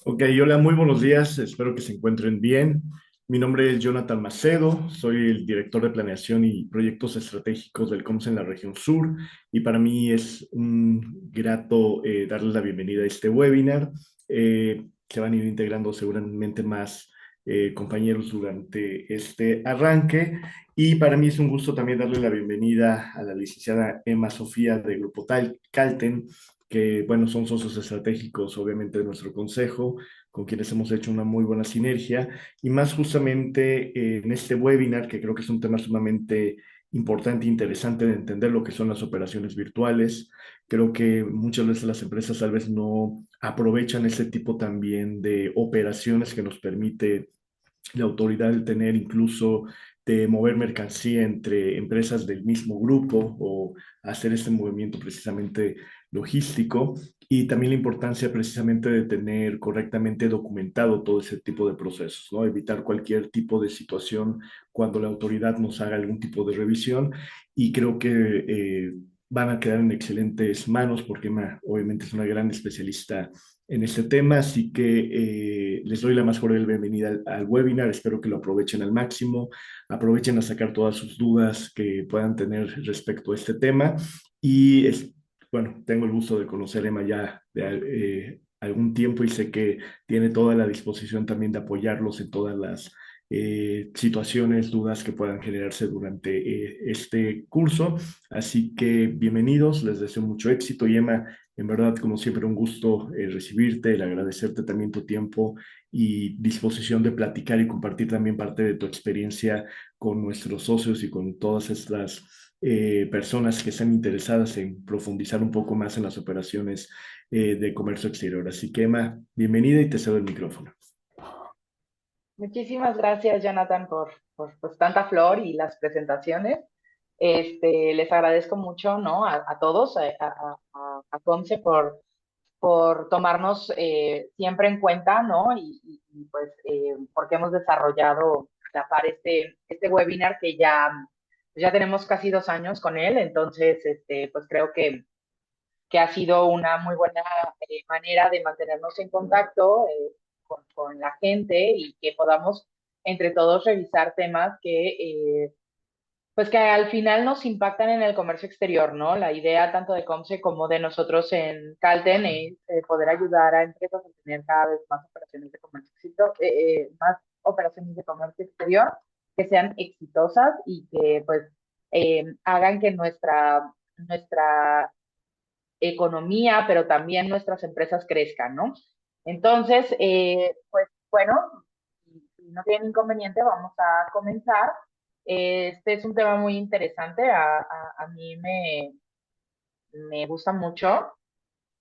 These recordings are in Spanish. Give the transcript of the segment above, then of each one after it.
Ok, hola, muy buenos días, espero que se encuentren bien. Mi nombre es Jonathan Macedo, soy el director de planeación y proyectos estratégicos del COMS en la región sur y para mí es un grato darles la bienvenida a este webinar. Se van a ir integrando seguramente más compañeros durante este arranque y para mí es un gusto también darle la bienvenida a la licenciada Emma Sofía de Grupo Calten, que, bueno, son socios estratégicos, obviamente, de nuestro consejo, con quienes hemos hecho una muy buena sinergia, y más justamente en este webinar, que creo que es un tema sumamente importante e interesante de entender lo que son las operaciones virtuales. Creo que muchas veces las empresas tal vez no aprovechan ese tipo también de operaciones que nos permite la autoridad de tener incluso de mover mercancía entre empresas del mismo grupo o hacer este movimiento precisamente logístico y también la importancia precisamente de tener correctamente documentado todo ese tipo de procesos, ¿no? Evitar cualquier tipo de situación cuando la autoridad nos haga algún tipo de revisión y creo que van a quedar en excelentes manos porque obviamente es una gran especialista en este tema, así que les doy la más cordial bienvenida al webinar, espero que lo aprovechen al máximo, aprovechen a sacar todas sus dudas que puedan tener respecto a este tema y bueno, tengo el gusto de conocer a Emma ya de algún tiempo y sé que tiene toda la disposición también de apoyarlos en todas las situaciones, dudas que puedan generarse durante este curso. Así que bienvenidos, les deseo mucho éxito y Emma, en verdad, como siempre, un gusto recibirte, el agradecerte también tu tiempo y disposición de platicar y compartir también parte de tu experiencia con nuestros socios y con todas estas personas que están interesadas en profundizar un poco más en las operaciones de comercio exterior. Así que, Emma, bienvenida y te cedo el micrófono. Muchísimas gracias, Jonathan, por pues, tanta flor y las presentaciones. Les agradezco mucho, ¿no? A todos, a Conce por tomarnos siempre en cuenta, ¿no? Pues, porque hemos desarrollado a la par este webinar que ya tenemos casi 2 años con él, entonces, pues creo que ha sido una muy buena manera de mantenernos en contacto con la gente y que podamos entre todos revisar temas pues que al final nos impactan en el comercio exterior, ¿no? La idea tanto de Comce como de nosotros en Calten es poder ayudar a empresas a tener cada vez más operaciones de más operaciones de comercio exterior que sean exitosas y que pues hagan que nuestra economía, pero también nuestras empresas crezcan, ¿no? Entonces, pues bueno, si no tienen inconveniente, vamos a comenzar. Este es un tema muy interesante, a mí me gusta mucho.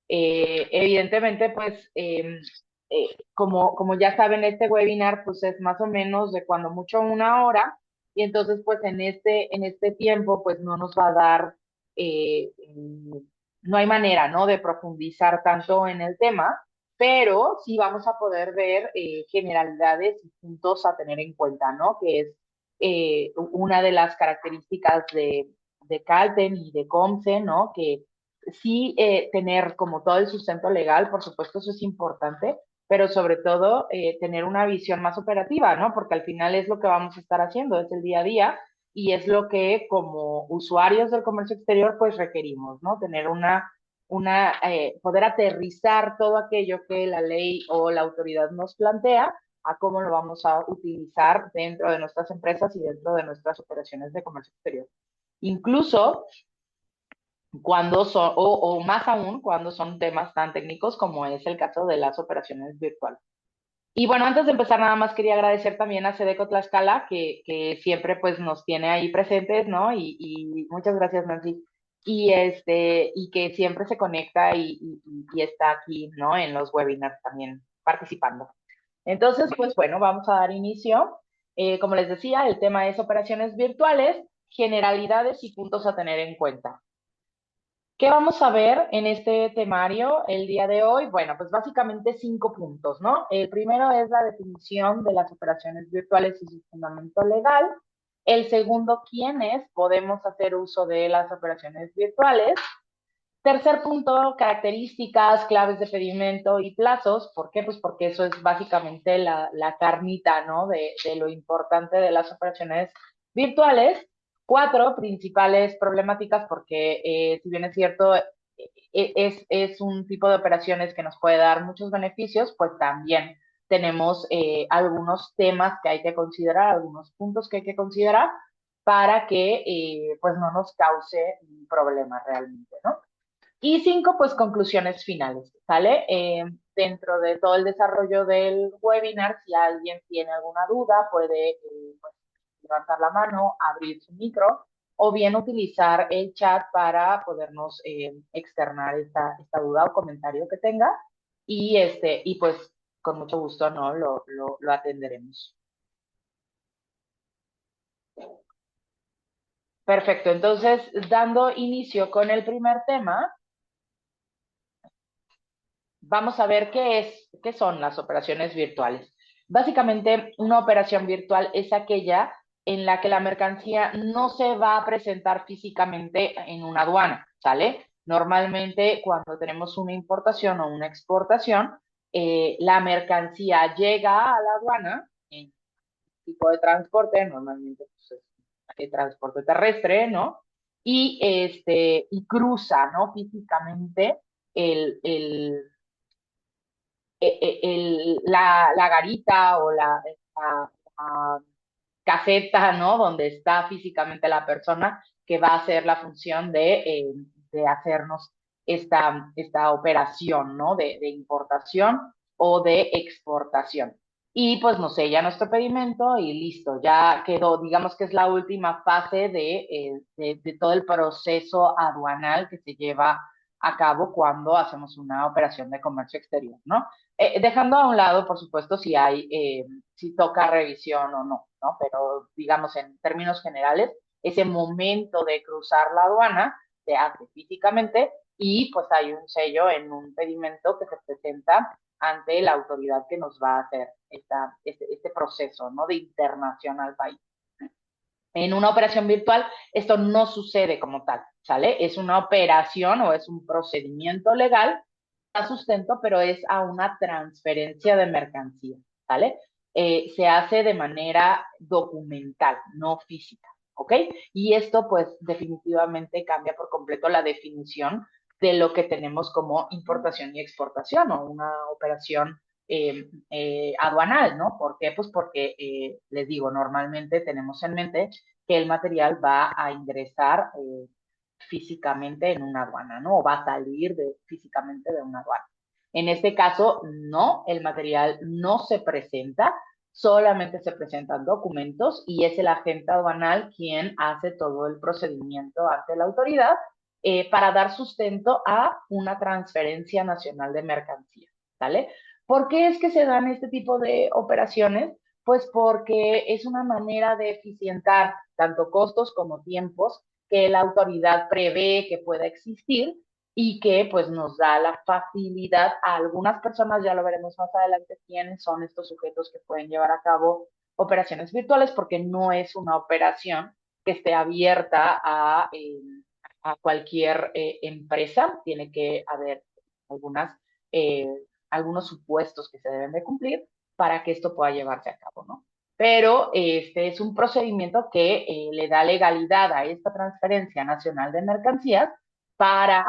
Evidentemente, pues, como ya saben, este webinar pues es más o menos de cuando mucho 1 hora, y entonces pues en este tiempo pues no nos va a dar, no hay manera, ¿no? De profundizar tanto en el tema, pero sí vamos a poder ver generalidades y puntos a tener en cuenta, ¿no? Que es una de las características de Calten y de Comce, ¿no? Que sí, tener como todo el sustento legal, por supuesto, eso es importante, pero sobre todo tener una visión más operativa, ¿no? Porque al final es lo que vamos a estar haciendo, es el día a día y es lo que como usuarios del comercio exterior pues requerimos, ¿no? Tener poder aterrizar todo aquello que la ley o la autoridad nos plantea a cómo lo vamos a utilizar dentro de nuestras empresas y dentro de nuestras operaciones de comercio exterior. Incluso cuando son, o más aún cuando son temas tan técnicos como es el caso de las operaciones virtuales. Y bueno, antes de empezar, nada más quería agradecer también a Sedeco Tlaxcala, que siempre pues nos tiene ahí presentes, ¿no? Y muchas gracias, Nancy. Y que siempre se conecta y está aquí, ¿no? En los webinars también participando. Entonces, pues bueno, vamos a dar inicio. Como les decía, el tema es operaciones virtuales, generalidades y puntos a tener en cuenta. ¿Qué vamos a ver en este temario el día de hoy? Bueno, pues básicamente 5 puntos, ¿no? El primero es la definición de las operaciones virtuales y su fundamento legal. El segundo, quiénes podemos hacer uso de las operaciones virtuales. Tercer punto, características, claves de pedimento y plazos. ¿Por qué? Pues porque eso es básicamente la carnita, ¿no? De lo importante de las operaciones virtuales. Cuatro, principales problemáticas, porque si bien es cierto, es un tipo de operaciones que nos puede dar muchos beneficios, pues también tenemos algunos temas que hay que considerar, algunos puntos que hay que considerar para que pues no nos cause un problema realmente, ¿no? Y cinco, pues conclusiones finales, ¿sale? Dentro de todo el desarrollo del webinar, si alguien tiene alguna duda, puede pues, levantar la mano, abrir su micro o bien utilizar el chat para podernos externar esta duda o comentario que tenga y pues con mucho gusto no lo atenderemos. Perfecto, entonces dando inicio con el primer tema, vamos a ver qué son las operaciones virtuales. Básicamente, una operación virtual es aquella en la que la mercancía no se va a presentar físicamente en una aduana, ¿sale? Normalmente, cuando tenemos una importación o una exportación, la mercancía llega a la aduana en tipo de transporte, normalmente pues, es transporte terrestre, ¿no? Y cruza, ¿no? Físicamente el la garita o la caseta, ¿no? Donde está físicamente la persona que va a hacer la función de hacernos esta operación, ¿no? De importación o de exportación. Y pues no sé, ya nuestro pedimento y listo, ya quedó, digamos que es la última fase de todo el proceso aduanal que se lleva a cabo cuando hacemos una operación de comercio exterior, ¿no? Dejando a un lado, por supuesto, si toca revisión o no, ¿no? Pero digamos, en términos generales, ese momento de cruzar la aduana se hace físicamente y pues hay un sello en un pedimento que se presenta ante la autoridad que nos va a hacer este proceso, ¿no? De internación al país. En una operación virtual, esto no sucede como tal, ¿sale? Es una operación o es un procedimiento legal a sustento, pero es a una transferencia de mercancía, ¿sale? Se hace de manera documental, no física, ¿ok? Y esto, pues, definitivamente cambia por completo la definición de lo que tenemos como importación y exportación o una operación aduanal, ¿no? ¿Por qué? Pues porque, les digo, normalmente tenemos en mente que el material va a ingresar físicamente en una aduana, ¿no? O va a salir físicamente de una aduana. En este caso, no, el material no se presenta, solamente se presentan documentos y es el agente aduanal quien hace todo el procedimiento ante la autoridad para dar sustento a una transferencia nacional de mercancía, ¿vale? ¿Por qué es que se dan este tipo de operaciones? Pues porque es una manera de eficientar tanto costos como tiempos que la autoridad prevé que pueda existir y que pues nos da la facilidad a algunas personas, ya lo veremos más adelante, quiénes son estos sujetos que pueden llevar a cabo operaciones virtuales, porque no es una operación que esté abierta a cualquier empresa, tiene que haber algunas, eh, algunos supuestos que se deben de cumplir para que esto pueda llevarse a cabo, ¿no? Pero este es un procedimiento que le da legalidad a esta transferencia nacional de mercancías para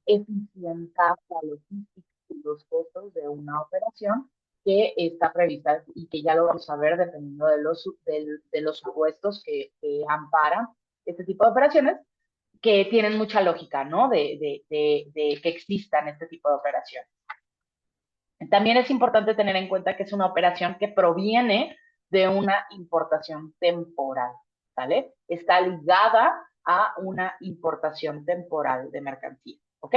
eficientar la logística y los costos de una operación que está prevista y que ya lo vamos a ver dependiendo de los supuestos que amparan este tipo de operaciones, que tienen mucha lógica, ¿no? De que existan este tipo de operaciones. También es importante tener en cuenta que es una operación que proviene de una importación temporal, ¿vale? Está ligada a una importación temporal de mercancía, ¿ok?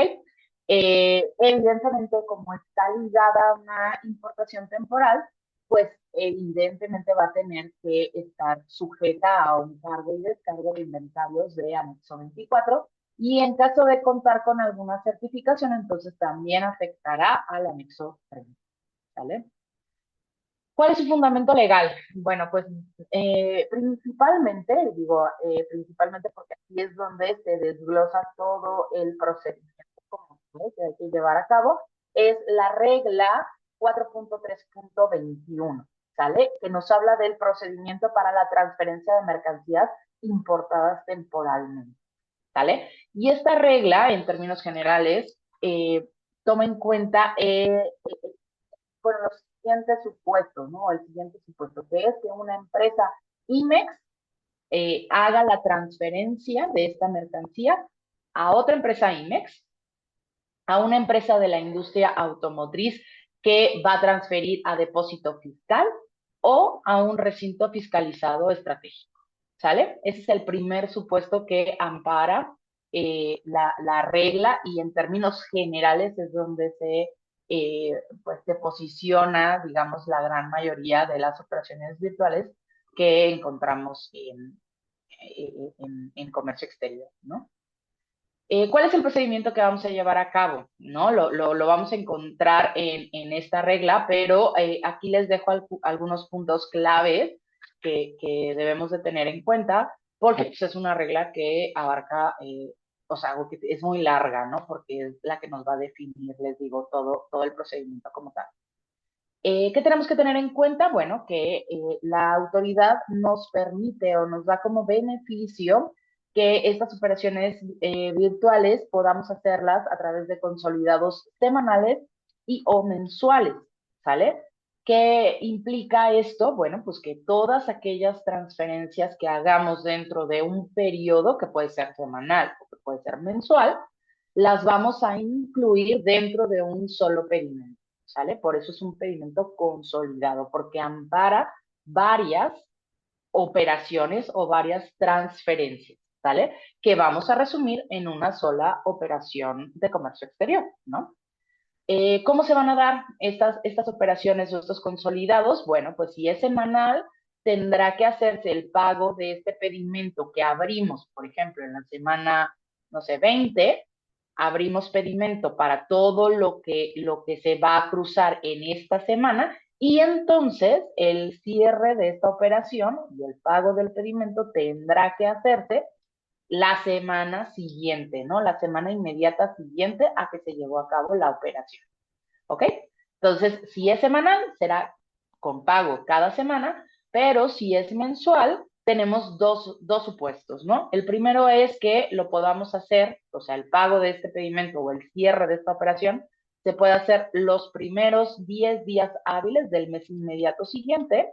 Evidentemente, como está ligada a una importación temporal, pues evidentemente va a tener que estar sujeta a un cargo y descargo de inventarios de anexo 24 y en caso de contar con alguna certificación, entonces también afectará al anexo 30, ¿vale? ¿Cuál es su fundamento legal? Bueno, pues principalmente, digo, principalmente porque aquí es donde se desglosa todo el procedimiento ¿vale? Que hay que llevar a cabo, es la regla 4.3.21, ¿sale? Que nos habla del procedimiento para la transferencia de mercancías importadas temporalmente, ¿sale? Y esta regla, en términos generales, toma en cuenta bueno, los siguientes supuestos, ¿no? El siguiente supuesto, que es que una empresa IMEX haga la transferencia de esta mercancía a otra empresa IMEX, a una empresa de la industria automotriz que va a transferir a depósito fiscal o a un recinto fiscalizado estratégico, ¿sale? Ese es el primer supuesto que ampara la regla y en términos generales es donde eh, pues se posiciona, digamos, la gran mayoría de las operaciones virtuales que encontramos en comercio exterior, ¿no? ¿Cuál es el procedimiento que vamos a llevar a cabo? ¿No? Lo vamos a encontrar en esta regla, pero aquí les dejo algunos puntos claves que debemos de tener en cuenta, porque pues, es una regla que abarca, o sea, algo que es muy larga, ¿no? Porque es la que nos va a definir, les digo, todo el procedimiento como tal. ¿Qué tenemos que tener en cuenta? Bueno, que la autoridad nos permite o nos da como beneficio que estas operaciones virtuales podamos hacerlas a través de consolidados semanales y o mensuales, ¿sale? ¿Qué implica esto? Bueno, pues que todas aquellas transferencias que hagamos dentro de un periodo, que puede ser semanal o que puede ser mensual, las vamos a incluir dentro de un solo perímetro. ¿Sale? Por eso es un pedimento consolidado, porque ampara varias operaciones o varias transferencias, ¿sale? Que vamos a resumir en una sola operación de comercio exterior, ¿no? ¿Cómo se van a dar estas operaciones o estos consolidados? Bueno, pues si es semanal, tendrá que hacerse el pago de este pedimento que abrimos, por ejemplo, en la semana, no sé, 20, abrimos pedimento para todo lo que se va a cruzar en esta semana y entonces el cierre de esta operación y el pago del pedimento tendrá que hacerse la semana siguiente, ¿no? La semana inmediata siguiente a que se llevó a cabo la operación, ¿ok? Entonces, si es semanal, será con pago cada semana, pero si es mensual, tenemos dos supuestos, ¿no? El primero es que lo podamos hacer, o sea, el pago de este pedimento o el cierre de esta operación se puede hacer los primeros 10 días hábiles del mes inmediato siguiente,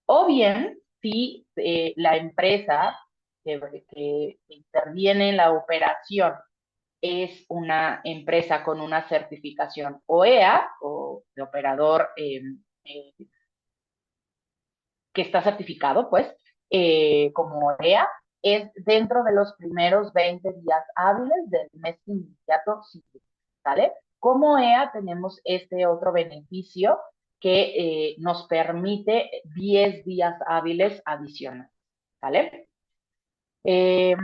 o bien si la empresa que interviene en la operación es una empresa con una certificación OEA o de operador eh, que está certificado, pues, como OEA, es dentro de los primeros 20 días hábiles del mes inmediato siguiente, ¿sale? Como OEA tenemos este otro beneficio que nos permite 10 días hábiles adicionales, ¿sale? Eh,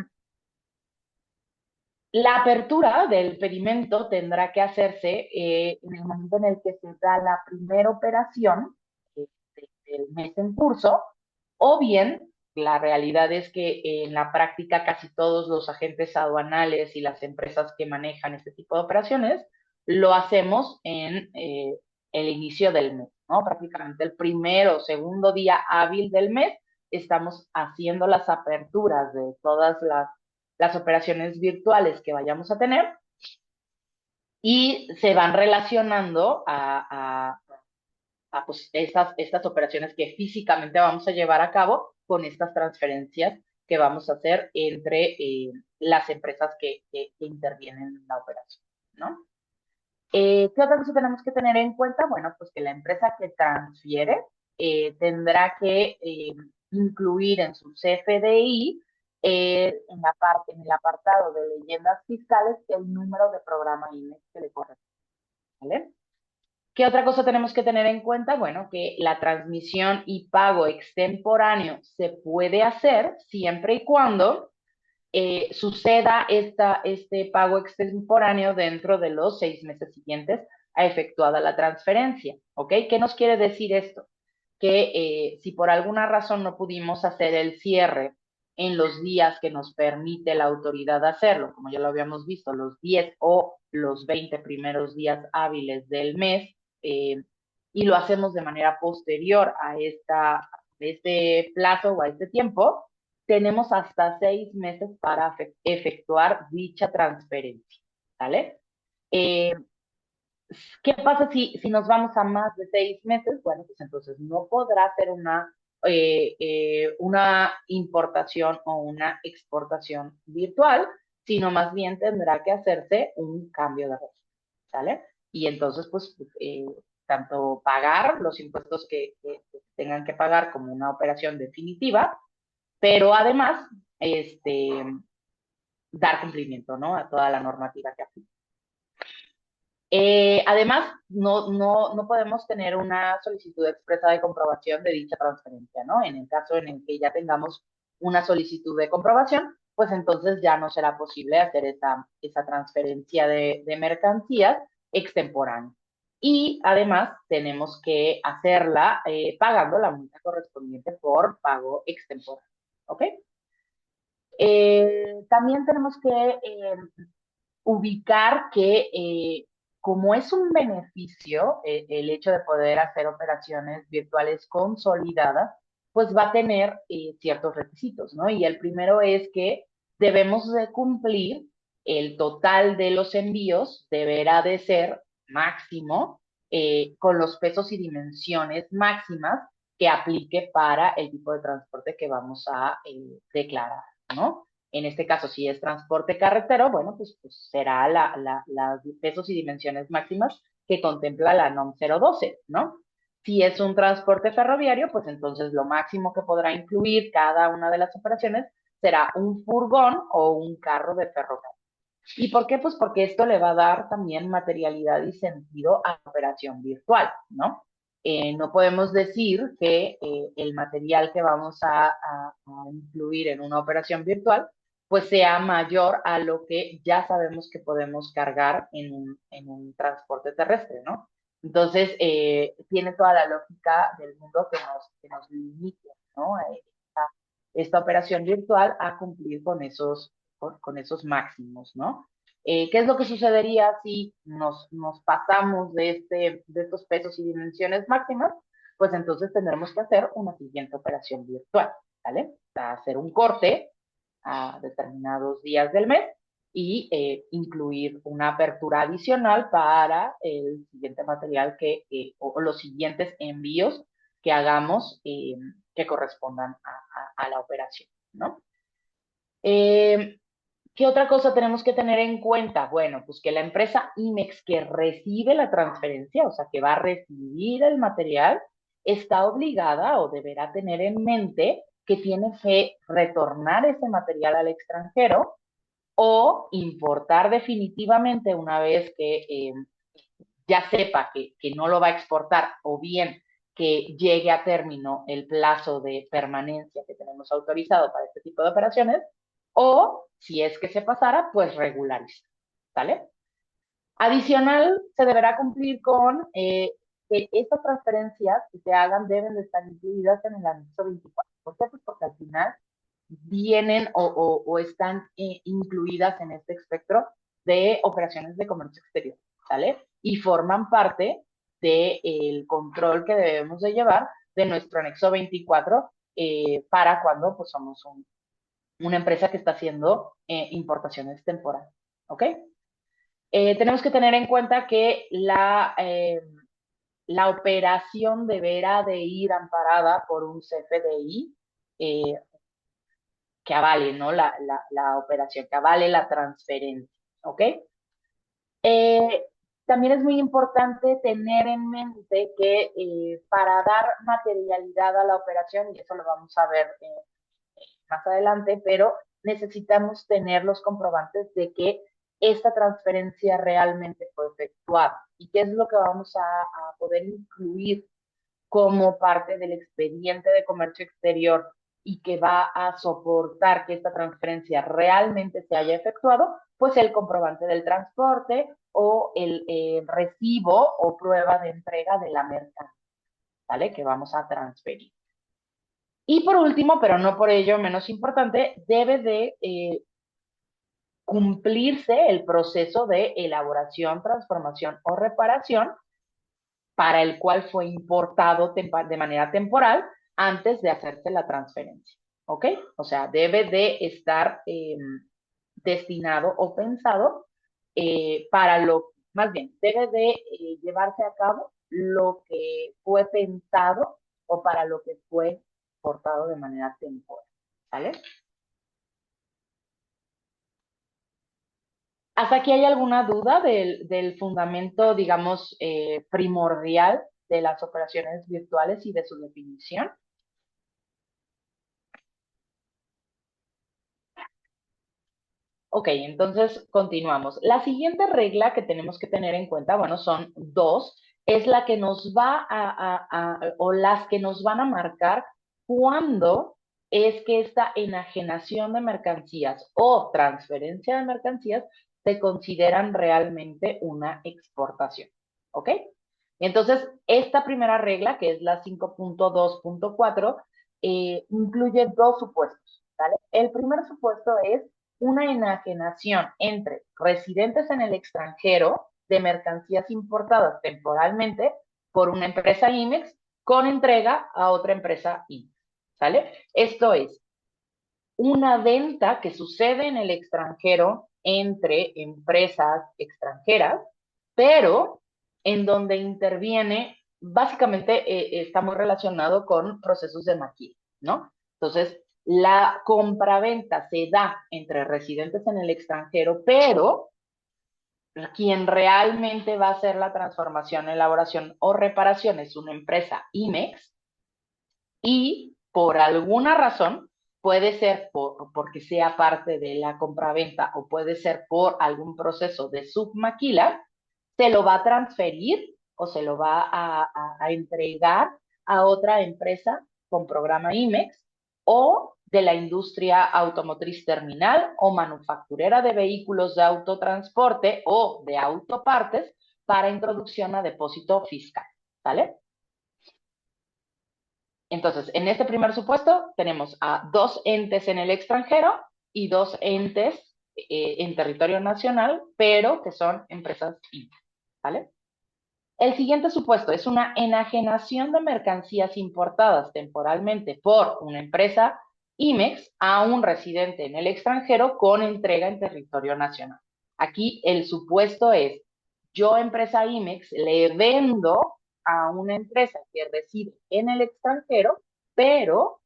La apertura del pedimento tendrá que hacerse en el momento en el que se da la primera operación del mes en curso, o bien la realidad es que en la práctica casi todos los agentes aduanales y las empresas que manejan este tipo de operaciones lo hacemos en el inicio del mes, ¿no? Prácticamente el primero o segundo día hábil del mes estamos haciendo las aperturas de todas las operaciones virtuales que vayamos a tener y se van relacionando a pues, estas operaciones que físicamente vamos a llevar a cabo con estas transferencias que vamos a hacer entre las empresas que intervienen en la operación, ¿no? ¿Qué otra cosa tenemos que tener en cuenta? Bueno, pues que la empresa que transfiere tendrá que incluir en su CFDI, en el apartado de leyendas fiscales, el número de programa IMEX que le corresponde, ¿vale? ¿Qué otra cosa tenemos que tener en cuenta? Bueno, que la transmisión y pago extemporáneo se puede hacer siempre y cuando suceda este pago extemporáneo dentro de los 6 meses siguientes a efectuada la transferencia. ¿Ok? ¿Qué nos quiere decir esto? Que si por alguna razón no pudimos hacer el cierre en los días que nos permite la autoridad hacerlo, como ya lo habíamos visto, los 10 o los 20 primeros días hábiles del mes, y lo hacemos de manera posterior a este plazo o a este tiempo, tenemos hasta 6 meses para efectuar dicha transferencia, ¿vale? Eh, ¿Qué pasa si nos vamos a más de 6 meses? Bueno, pues entonces no podrá ser una importación o una exportación virtual, sino más bien tendrá que hacerse un cambio de régimen, ¿sale? Y entonces, pues, tanto pagar los impuestos que tengan que pagar como una operación definitiva, pero además, dar cumplimiento, ¿no? A toda la normativa que aplica. Además, no podemos tener una solicitud expresa de comprobación de dicha transferencia, ¿no? En el caso en el que ya tengamos una solicitud de comprobación, pues entonces ya no será posible hacer esa transferencia de mercancías extemporánea. Y además tenemos que hacerla pagando la multa correspondiente por pago extemporáneo, ¿ok? También tenemos que ubicar que como es un beneficio el hecho de poder hacer operaciones virtuales consolidadas, pues va a tener ciertos requisitos, ¿no? Y el primero es que debemos de cumplir el total de los envíos, deberá de ser máximo con los pesos y dimensiones máximas que aplique para el tipo de transporte que vamos a declarar, ¿no? En este caso, si es transporte carretero, bueno, pues será las pesos y dimensiones máximas que contempla la NOM 012, ¿no? Si es un transporte ferroviario, pues entonces lo máximo que podrá incluir cada una de las operaciones será un furgón o un carro de ferrocarril. ¿Y por qué? Pues porque esto le va a dar también materialidad y sentido a la operación virtual, ¿no? No podemos decir que el material que vamos a incluir en una operación virtual pues sea mayor a lo que ya sabemos que podemos cargar en un transporte terrestre, ¿no? Entonces, tiene toda la lógica del mundo que nos limite, ¿no? Esta operación virtual a cumplir con esos máximos, ¿no? ¿Qué es lo que sucedería si nos pasamos de estos pesos y dimensiones máximas? Pues entonces tendremos que hacer una siguiente operación virtual, ¿vale? Hacer un corte a determinados días del mes y incluir una apertura adicional para el siguiente material o los siguientes envíos que hagamos que correspondan a la operación, ¿no? Eh, ¿Qué otra cosa tenemos que tener en cuenta? Bueno, pues que la empresa IMEX que recibe la transferencia, o sea, que va a recibir el material, está obligada o deberá tener en mente que tiene que retornar ese material al extranjero o importar definitivamente una vez que ya sepa que no lo va a exportar o bien que llegue a término el plazo de permanencia que tenemos autorizado para este tipo de operaciones, o si es que se pasara, pues regularizar, ¿vale? Adicional, se deberá cumplir con que estas transferencias que se hagan deben de estar incluidas en el anexo 24. ¿Por qué? Pues porque al final vienen o están incluidas en este espectro de operaciones de comercio exterior, ¿sale? Y forman parte del control que debemos de llevar de nuestro anexo 24 para cuando pues, somos una empresa que está haciendo importaciones temporales, ¿ok? Tenemos que tener en cuenta que la operación deberá de ir amparada por un CFDI que avale, ¿no? La operación, que avale la transferencia, ¿ok? Eh, También es muy importante tener en mente que para dar materialidad a la operación, y eso lo vamos a ver más adelante, pero necesitamos tener los comprobantes de que esta transferencia realmente fue efectuada. ¿Y qué es lo que vamos a poder incluir como parte del expediente de comercio exterior y que va a soportar que esta transferencia realmente se haya efectuado? Pues el comprobante del transporte o el recibo o prueba de entrega de la mercancía, ¿vale? Que vamos a transferir. Y por último, pero no por ello menos importante, debe de cumplirse el proceso de elaboración, transformación o reparación para el cual fue importado de manera temporal antes de hacerse la transferencia. ¿Ok? O sea, debe de estar destinado o pensado para lo, más bien, debe de llevarse a cabo lo que fue pensado o para lo que fue portado de manera temporal. ¿Vale? ¿Hasta aquí hay alguna duda del fundamento, digamos, primordial de las operaciones virtuales y de su definición? Ok, entonces continuamos. La siguiente regla que tenemos que tener en cuenta, bueno, son dos, es la que nos va o las que nos van a marcar cuándo es que esta enajenación de mercancías o transferencia de mercancías se consideran realmente una exportación. ¿Ok? Entonces, esta primera regla, que es la 5.2.4, incluye dos supuestos. ¿Vale? El primer supuesto es una enajenación entre residentes en el extranjero de mercancías importadas temporalmente por una empresa IMEX con entrega a otra empresa IMEX. ¿Sale? Esto es una venta que sucede en el extranjero entre empresas extranjeras, pero en donde interviene, básicamente está muy relacionado con procesos de maquila, ¿no? Entonces, la compraventa se da entre residentes en el extranjero, pero quien realmente va a hacer la transformación, elaboración o reparación es una empresa IMEX y por alguna razón, puede ser porque sea parte de la compraventa o puede ser por algún proceso de submaquila, se lo va a transferir o se lo va a entregar a otra empresa con programa IMEX o de la industria automotriz terminal o manufacturera de vehículos de autotransporte o de autopartes para introducción a depósito fiscal. ¿Vale? Entonces, en este primer supuesto tenemos a dos entes en el extranjero y dos entes en territorio nacional, pero que son empresas IMEX, ¿vale? El siguiente supuesto es una enajenación de mercancías importadas temporalmente por una empresa IMEX a un residente en el extranjero con entrega en territorio nacional. Aquí el supuesto es, yo empresa IMEX le vendo a una empresa que reside en el extranjero, pero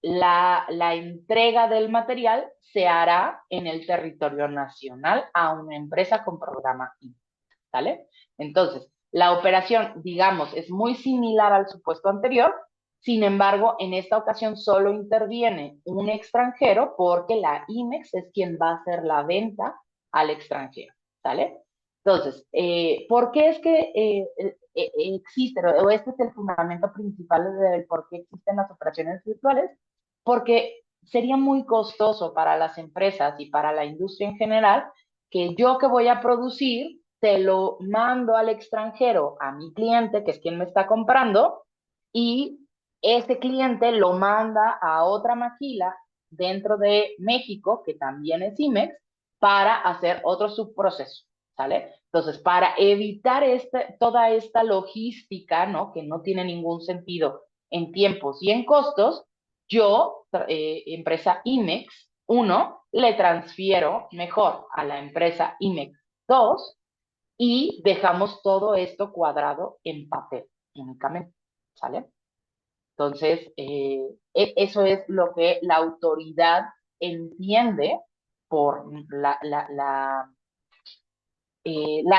la entrega del material se hará en el territorio nacional a una empresa con programa IMEX. ¿Vale? Entonces, la operación, digamos, es muy similar al supuesto anterior, sin embargo, en esta ocasión solo interviene un extranjero porque la IMEX es quien va a hacer la venta al extranjero, ¿vale? Entonces, ¿por qué es que existen, o este es el fundamento principal del por qué existen las operaciones virtuales? Porque sería muy costoso para las empresas y para la industria en general que yo que voy a producir te lo mando al extranjero a mi cliente, que es quien me está comprando, y ese cliente lo manda a otra maquila dentro de México, que también es IMEX, para hacer otro subproceso, ¿sale? Entonces, para evitar toda esta logística, ¿no? Que no tiene ningún sentido en tiempos y en costos, yo, empresa IMEX, uno, le transfiero mejor a la empresa IMEX 2 y dejamos todo esto cuadrado en papel únicamente, ¿sale? Entonces, eso es lo que la autoridad entiende por la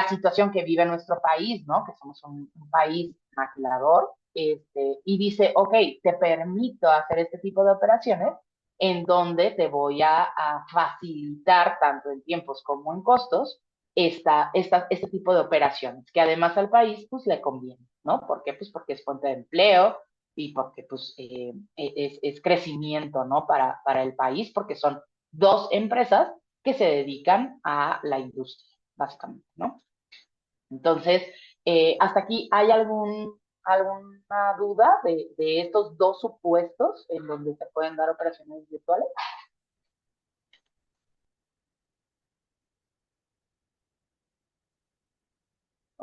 situación que vive nuestro país, ¿no? Que somos un país maquilador, y dice, ok, te permito hacer este tipo de operaciones en donde te voy a facilitar, tanto en tiempos como en costos, este tipo de operaciones, que además al país, pues, le conviene, ¿no? ¿Por qué? Pues porque es fuente de empleo y porque, pues, es crecimiento, ¿no? Para el país, porque son dos empresas que se dedican a la industria básicamente, ¿no? Entonces, hasta aquí, ¿hay alguna duda de estos dos supuestos en donde se pueden dar operaciones virtuales?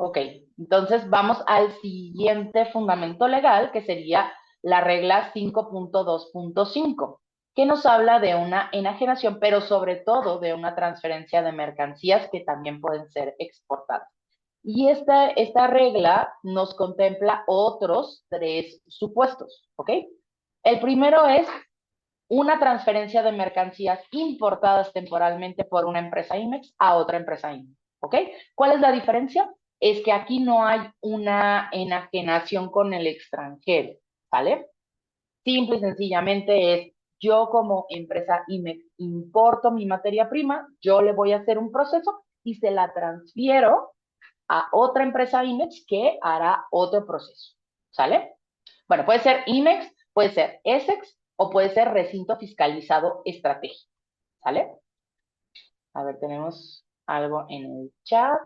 Ok, entonces vamos al siguiente fundamento legal, que sería la regla 5.2.5, que nos habla de una enajenación, pero sobre todo de una transferencia de mercancías que también pueden ser exportadas. Y esta regla nos contempla otros tres supuestos, ¿ok? El primero es una transferencia de mercancías importadas temporalmente por una empresa IMEX a otra empresa IMEX, ¿ok? ¿Cuál es la diferencia? Es que aquí no hay una enajenación con el extranjero, ¿vale? Simple y sencillamente es, yo como empresa IMEX importo mi materia prima, yo le voy a hacer un proceso y se la transfiero a otra empresa IMEX que hará otro proceso, ¿sale? Bueno, puede ser IMEX, puede ser ESEX o puede ser recinto fiscalizado estratégico, ¿sale? A ver, tenemos algo en el chat.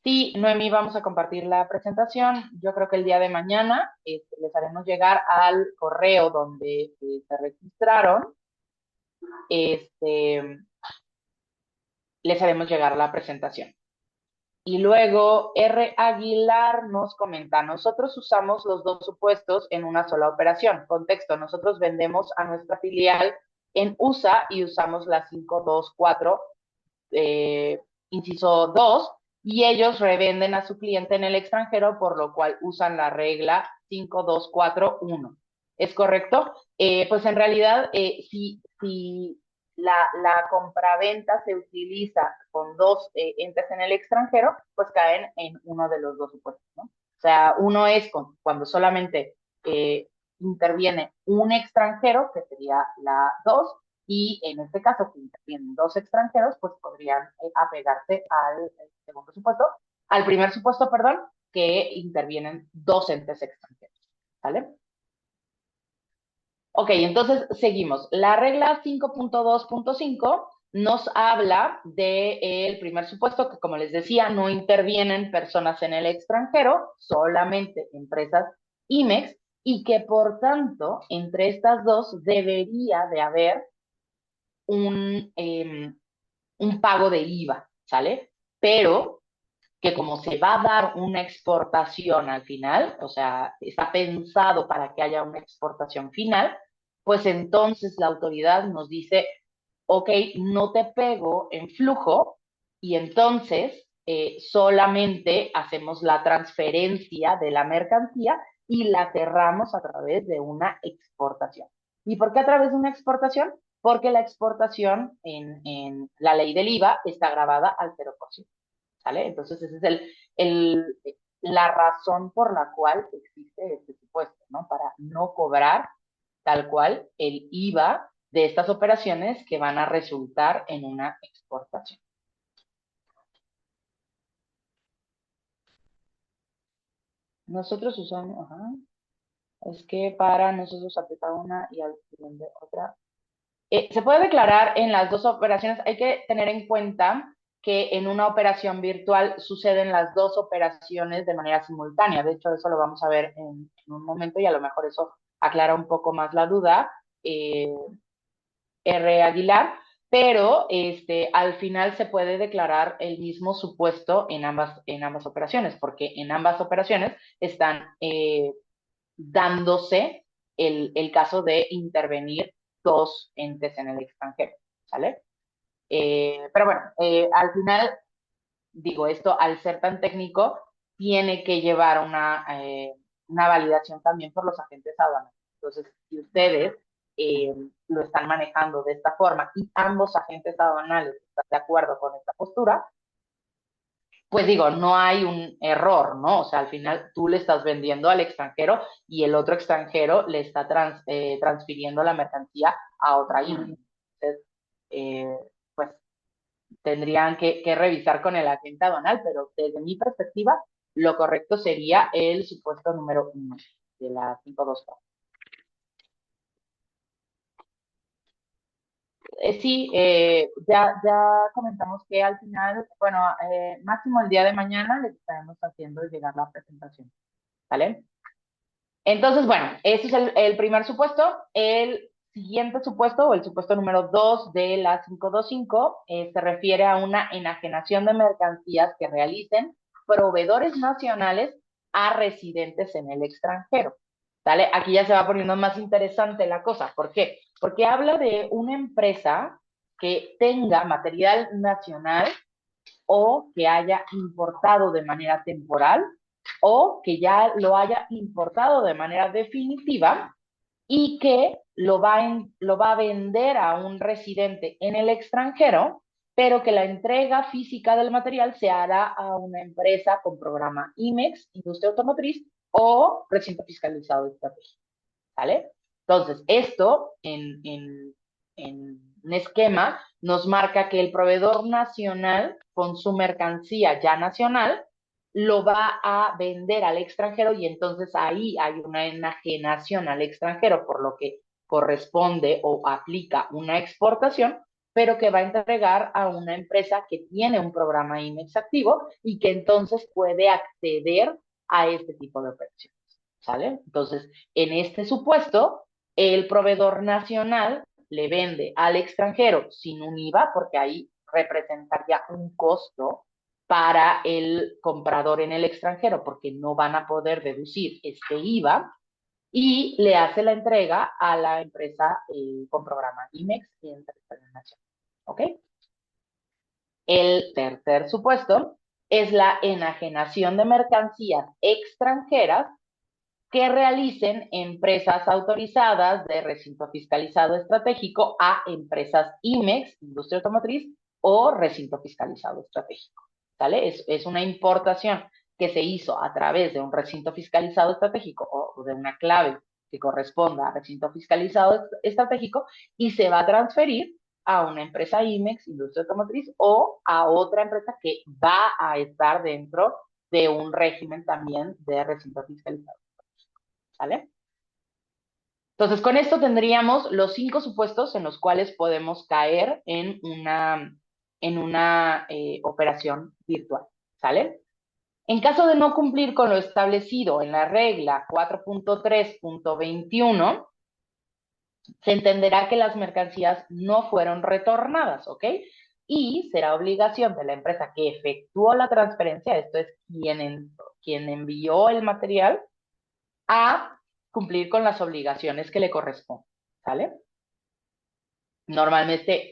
Sí, Noemí, vamos a compartir la presentación. Yo creo que el día de mañana les haremos llegar al correo donde se registraron. Este, les haremos llegar la presentación. Y luego R. Aguilar nos comenta, nosotros usamos los dos supuestos en una sola operación. Contexto, nosotros vendemos a nuestra filial en USA y usamos la 524, inciso 2, y ellos revenden a su cliente en el extranjero, por lo cual usan la regla 5241. ¿Es correcto? Pues en realidad, si la compraventa se utiliza con dos entes en el extranjero, pues caen en uno de los dos supuestos, ¿no? O sea, uno es cuando solamente interviene un extranjero, que sería la 2, y en este caso, que intervienen dos extranjeros, pues podrían apegarse al segundo supuesto, al primer supuesto, perdón, que intervienen dos entes extranjeros, ¿vale? Ok, entonces seguimos. La regla 5.2.5 nos habla del primer supuesto, que como les decía, no intervienen personas en el extranjero, solamente empresas IMEX, y que por tanto, entre estas dos debería de haber un pago de IVA, ¿sale? Pero que como se va a dar una exportación al final, o sea, está pensado para que haya una exportación final, pues entonces la autoridad nos dice, ok, no te pego en flujo y entonces solamente hacemos la transferencia de la mercancía y la cerramos a través de una exportación. ¿Y por qué a través de una exportación? Porque la exportación en la ley del IVA está grabada al 0%. ¿Sale? Entonces, esa es la razón por la cual existe este supuesto, ¿no? Para no cobrar tal cual el IVA de estas operaciones que van a resultar en una exportación. Nosotros usamos, ajá, es que para nosotros aplicar una y al siguiente otra. Se puede declarar en las dos operaciones. Hay que tener en cuenta que en una operación virtual suceden las dos operaciones de manera simultánea. De hecho, eso lo vamos a ver en un momento y a lo mejor eso aclara un poco más la duda. Eh, R. Aguilar, pero al final se puede declarar el mismo supuesto en ambas operaciones, porque en ambas operaciones están dándose el caso de intervenir dos entes en el extranjero, ¿sale? Pero bueno, al final, digo, esto al ser tan técnico, tiene que llevar una validación también por los agentes aduanales. Entonces, si ustedes lo están manejando de esta forma y ambos agentes aduanales están de acuerdo con esta postura, pues digo, no hay un error, ¿no? O sea, al final tú le estás vendiendo al extranjero y el otro extranjero le está transfiriendo la mercancía a otra isla. Entonces, eh, pues tendrían que revisar con el agente aduanal, pero desde mi perspectiva, lo correcto sería el supuesto número 1 de la 524. Sí, ya comentamos que al final, bueno, máximo el día de mañana les estaremos haciendo llegar la presentación, ¿vale? Entonces, bueno, ese es el primer supuesto. El siguiente supuesto, o el supuesto número 2 de la 525, se refiere a una enajenación de mercancías que realicen proveedores nacionales a residentes en el extranjero. ¿Vale? Aquí ya se va poniendo más interesante la cosa. ¿Por qué? Porque habla de una empresa que tenga material nacional o que haya importado de manera temporal o que ya lo haya importado de manera definitiva y que lo va a vender a un residente en el extranjero, pero que la entrega física del material se hará a una empresa con programa IMEX, industria automotriz, o recinto fiscalizado estratégico. ¿Vale? Entonces, esto en un esquema nos marca que el proveedor nacional, con su mercancía ya nacional, lo va a vender al extranjero y entonces ahí hay una enajenación al extranjero, por lo que corresponde o aplica una exportación, pero que va a entregar a una empresa que tiene un programa IMEX activo y que entonces puede acceder a este tipo de operaciones. ¿Sale? Entonces, en este supuesto, el proveedor nacional le vende al extranjero sin un IVA, porque ahí representaría un costo para el comprador en el extranjero, porque no van a poder deducir este IVA, y le hace la entrega a la empresa con programa IMEX en territorio nacional. ¿Ok? El tercer supuesto es la enajenación de mercancías extranjeras que realicen empresas autorizadas de recinto fiscalizado estratégico a empresas IMEX, industria automotriz, o recinto fiscalizado estratégico. ¿Sale? Es una importación que se hizo a través de un recinto fiscalizado estratégico o de una clave que corresponda a recinto fiscalizado estratégico y se va a transferir a una empresa IMEX, industria automotriz, o a otra empresa que va a estar dentro de un régimen también de recinto fiscalizado. ¿Vale? Entonces, con esto tendríamos los 5 supuestos en los cuales podemos caer en una operación virtual. ¿Sale? En caso de no cumplir con lo establecido en la regla 4.3.21, se entenderá que las mercancías no fueron retornadas, ¿ok? Y será obligación de la empresa que efectuó la transferencia, esto es quien envió el material, a cumplir con las obligaciones que le corresponden, ¿sale? Normalmente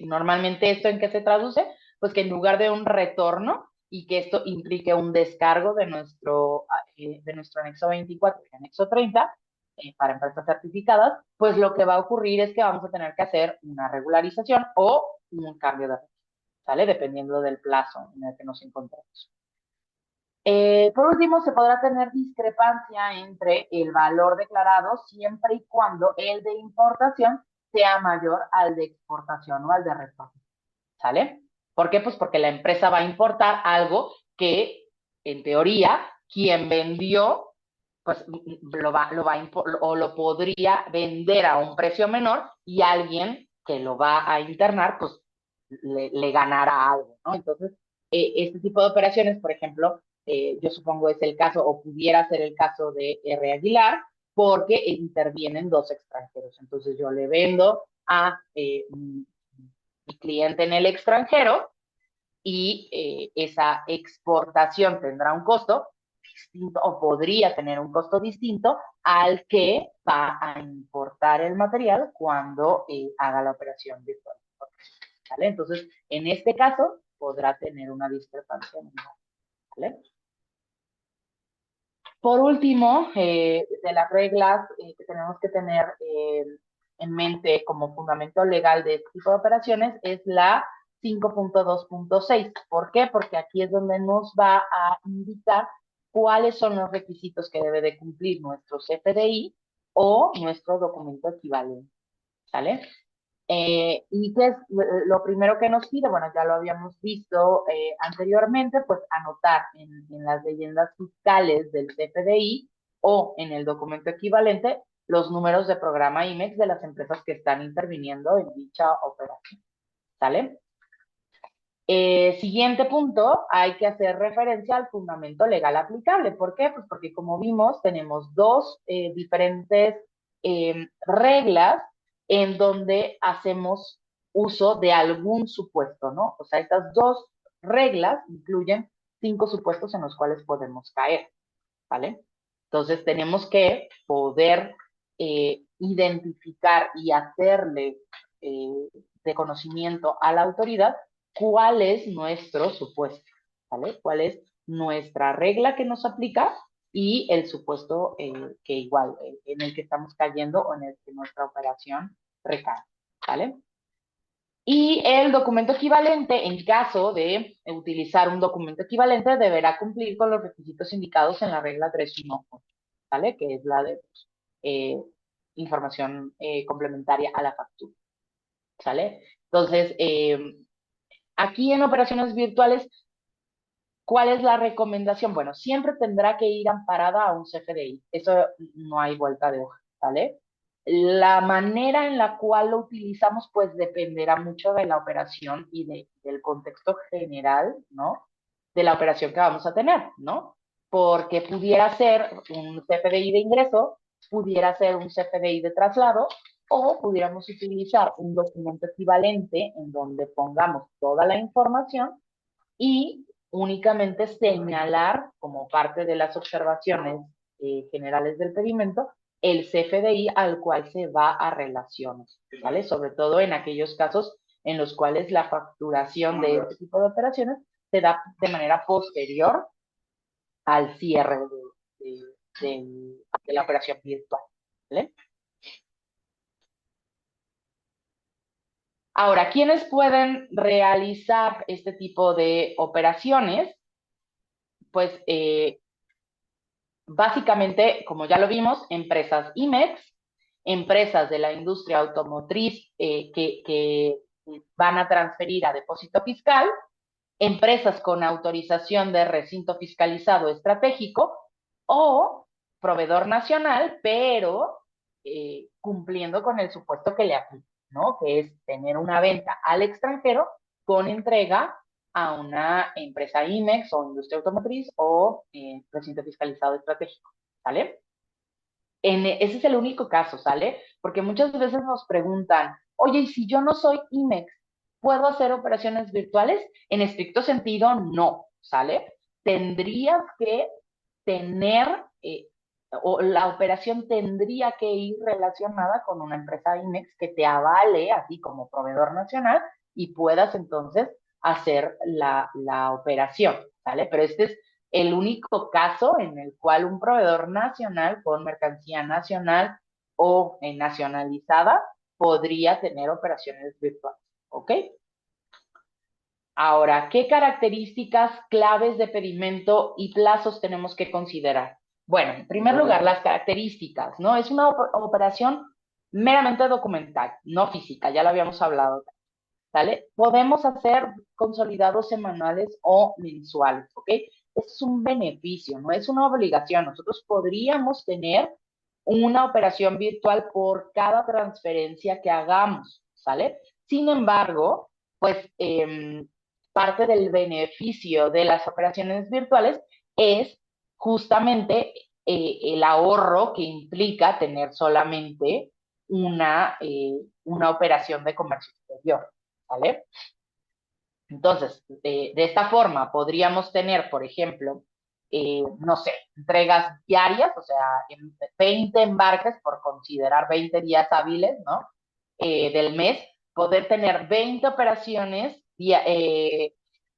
¿esto en qué se traduce? Pues que en lugar de un retorno y que esto implique un descargo de nuestro anexo 24 y anexo 30 para empresas certificadas, pues lo que va a ocurrir es que vamos a tener que hacer una regularización o un cambio de registro, ¿sale? Dependiendo del plazo en el que nos encontremos. Por último, se podrá tener discrepancia entre el valor declarado siempre y cuando el de importación sea mayor al de exportación o al de retorno. ¿Sale? ¿Por qué? Pues porque la empresa va a importar algo que, en teoría, quien vendió, pues o lo podría vender a un precio menor y alguien que lo va a internar, pues le ganará algo, ¿no? Entonces, este tipo de operaciones, por ejemplo, yo supongo es el caso, o pudiera ser el caso de R. Aguilar, porque intervienen dos extranjeros. Entonces, yo le vendo a mi cliente en el extranjero y esa exportación tendrá un costo distinto o podría tener un costo distinto al que va a importar el material cuando haga la operación virtual. ¿Vale? Entonces, en este caso, podrá tener una discrepancia. ¿Vale? Por último, de las reglas que tenemos que tener en mente como fundamento legal de este tipo de operaciones es la 5.2.6. ¿Por qué? Porque aquí es donde nos va a indicar cuáles son los requisitos que debe de cumplir nuestro CFDI o nuestro documento equivalente. ¿Sale? ¿Y qué es lo primero que nos pide? Bueno, ya lo habíamos visto anteriormente, pues anotar en las leyendas fiscales del CFDI o en el documento equivalente los números de programa IMEX de las empresas que están interviniendo en dicha operación. ¿sale? Siguiente punto, hay que hacer referencia al fundamento legal aplicable. ¿Por qué? Pues porque como vimos, tenemos dos diferentes reglas en donde hacemos uso de algún supuesto, ¿no? O sea, estas dos reglas incluyen 5 supuestos en los cuales podemos caer, ¿vale? Entonces tenemos que poder identificar y hacerle eh, de conocimiento a la autoridad cuál es nuestro supuesto, ¿vale? ¿Cuál es nuestra regla que nos aplica y el supuesto que igual, en el que estamos cayendo o en el que nuestra operación recae, ¿vale? Y el documento equivalente, en caso de utilizar un documento equivalente, deberá cumplir con los requisitos indicados en la regla 318, ¿vale? Que es la de eh, información complementaria a la factura, ¿sale? Entonces, aquí en operaciones virtuales, ¿cuál es la recomendación? Bueno, siempre tendrá que ir amparada a un CFDI. Eso no hay vuelta de hoja, ¿vale? La manera en la cual lo utilizamos, pues dependerá mucho de la operación y del contexto general, ¿no? De la operación que vamos a tener, ¿no? Porque pudiera ser un CFDI de ingreso, pudiera ser un CFDI de traslado, o pudiéramos utilizar un documento equivalente en donde pongamos toda la información y únicamente señalar como parte de las observaciones generales del pedimento el CFDI al cual se va a relacionar, ¿vale? Sobre todo en aquellos casos en los cuales la facturación de este tipo de operaciones se da de manera posterior al cierre de, de la operación virtual, ¿vale? Ahora, ¿quiénes pueden realizar este tipo de operaciones? Pues básicamente, como ya lo vimos, empresas IMEX, empresas de la industria automotriz que van a transferir a depósito fiscal, empresas con autorización de recinto fiscalizado estratégico o proveedor nacional, pero cumpliendo con el supuesto que le aplica, ¿no? Que es tener una venta al extranjero con entrega a una empresa IMEX o industria automotriz o recinto fiscalizado estratégico, ¿sale? Ese es el único caso, ¿sale? Porque muchas veces nos preguntan, oye, ¿y si yo no soy IMEX, puedo hacer operaciones virtuales? En estricto sentido, no, ¿sale? Tendrías que tener, o la operación tendría que ir relacionada con una empresa IMEX que te avale así como proveedor nacional y puedas entonces hacer la operación, ¿sale? Pero este es el único caso en el cual un proveedor nacional con mercancía nacional o nacionalizada podría tener operaciones virtuales, ¿ok? Ahora, ¿qué características claves de pedimento y plazos tenemos que considerar? Bueno, en primer lugar, las características, ¿no? Es una operación meramente documental, no física, ya lo habíamos hablado, ¿vale? Podemos hacer consolidados semanales o mensuales, ¿ok? Es un beneficio, no es una obligación. Nosotros podríamos tener una operación virtual por cada transferencia que hagamos, ¿sale? Sin embargo, pues parte del beneficio de las operaciones virtuales es justamente el ahorro que implica tener solamente una operación de comercio exterior, ¿vale? Entonces, de esta forma podríamos tener, por ejemplo, no sé, entregas diarias, o sea, 20 embarques por considerar 20 días hábiles, ¿no? Del mes, poder tener 20 operaciones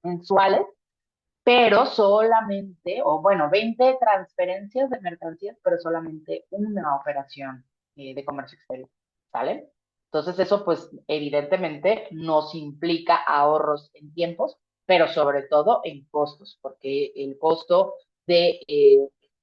mensuales, pero solamente, o bueno, 20 transferencias de mercancías, pero solamente una operación de comercio exterior, ¿sale? Entonces eso pues evidentemente nos implica ahorros en tiempos, pero sobre todo en costos, porque el costo de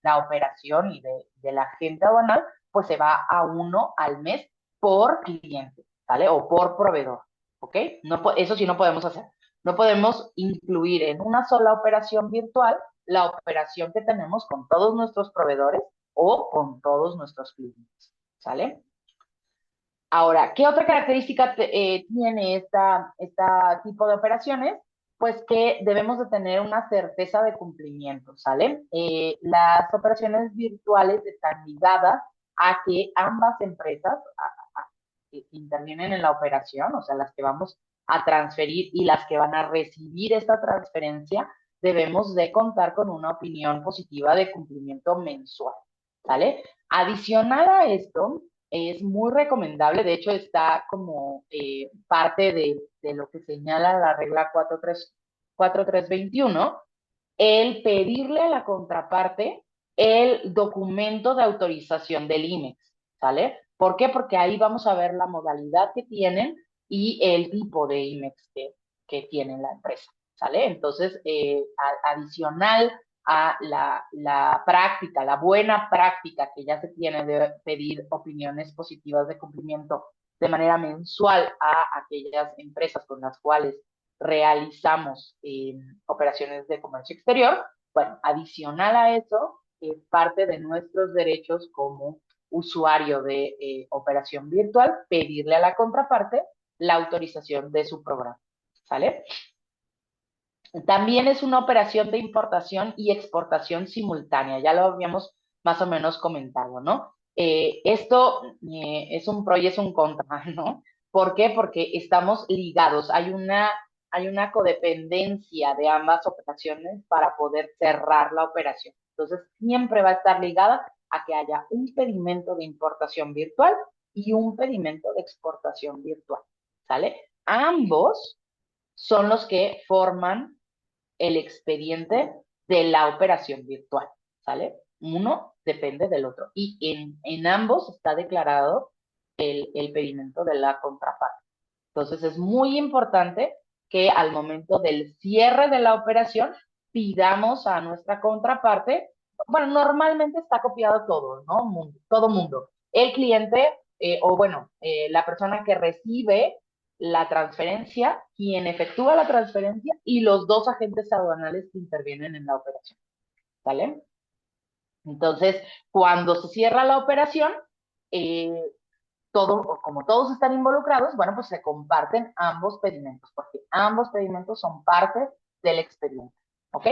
la operación y de la agente aduanal pues se va a uno al mes por cliente, ¿sale? O por proveedor, ¿ok? No, eso sí no podemos hacer. No podemos incluir en una sola operación virtual la operación que tenemos con todos nuestros proveedores o con todos nuestros clientes, ¿sale? Ahora, ¿qué otra característica tiene esta tipo de operaciones? Pues que debemos de tener una certeza de cumplimiento, ¿sale? Las operaciones virtuales están ligadas a que ambas empresas que intervienen en la operación, o sea, las que vamos a transferir y las que van a recibir esta transferencia, debemos de contar con una opinión positiva de cumplimiento mensual, ¿sale? Adicional a esto, es muy recomendable, de hecho está como parte de lo que señala la regla 4321, el pedirle a la contraparte el documento de autorización del IMEX, ¿sale? ¿Por qué? Porque ahí vamos a ver la modalidad que tienen y el tipo de IMEX que tiene la empresa, ¿sale? Entonces, adicional a la práctica, la buena práctica que ya se tiene de pedir opiniones positivas de cumplimiento de manera mensual a aquellas empresas con las cuales realizamos operaciones de comercio exterior. Bueno, adicional a eso, es parte de nuestros derechos como usuario de operación virtual, pedirle a la contraparte la autorización de su programa. ¿Sale? También es una operación de importación y exportación simultánea, ya lo habíamos más o menos comentado, ¿no? Esto es un pro y es un contra, ¿no? ¿Por qué? Porque estamos ligados, hay una codependencia de ambas operaciones para poder cerrar la operación. Entonces, siempre va a estar ligada a que haya un pedimento de importación virtual y un pedimento de exportación virtual, ¿sale? Ambos son los que forman el expediente de la operación virtual, ¿sale? Uno depende del otro. Y en ambos está declarado el pedimento de la contraparte. Entonces es muy importante que al momento del cierre de la operación pidamos a nuestra contraparte, bueno, normalmente está copiado todo, ¿no? Todo mundo. El cliente, o bueno, la persona que recibe la transferencia, quien efectúa la transferencia y los dos agentes aduanales que intervienen en la operación, ¿vale? Entonces, cuando se cierra la operación, eh, como todos están involucrados, bueno, pues se comparten ambos pedimentos, porque ambos pedimentos son parte del expediente, ¿ok?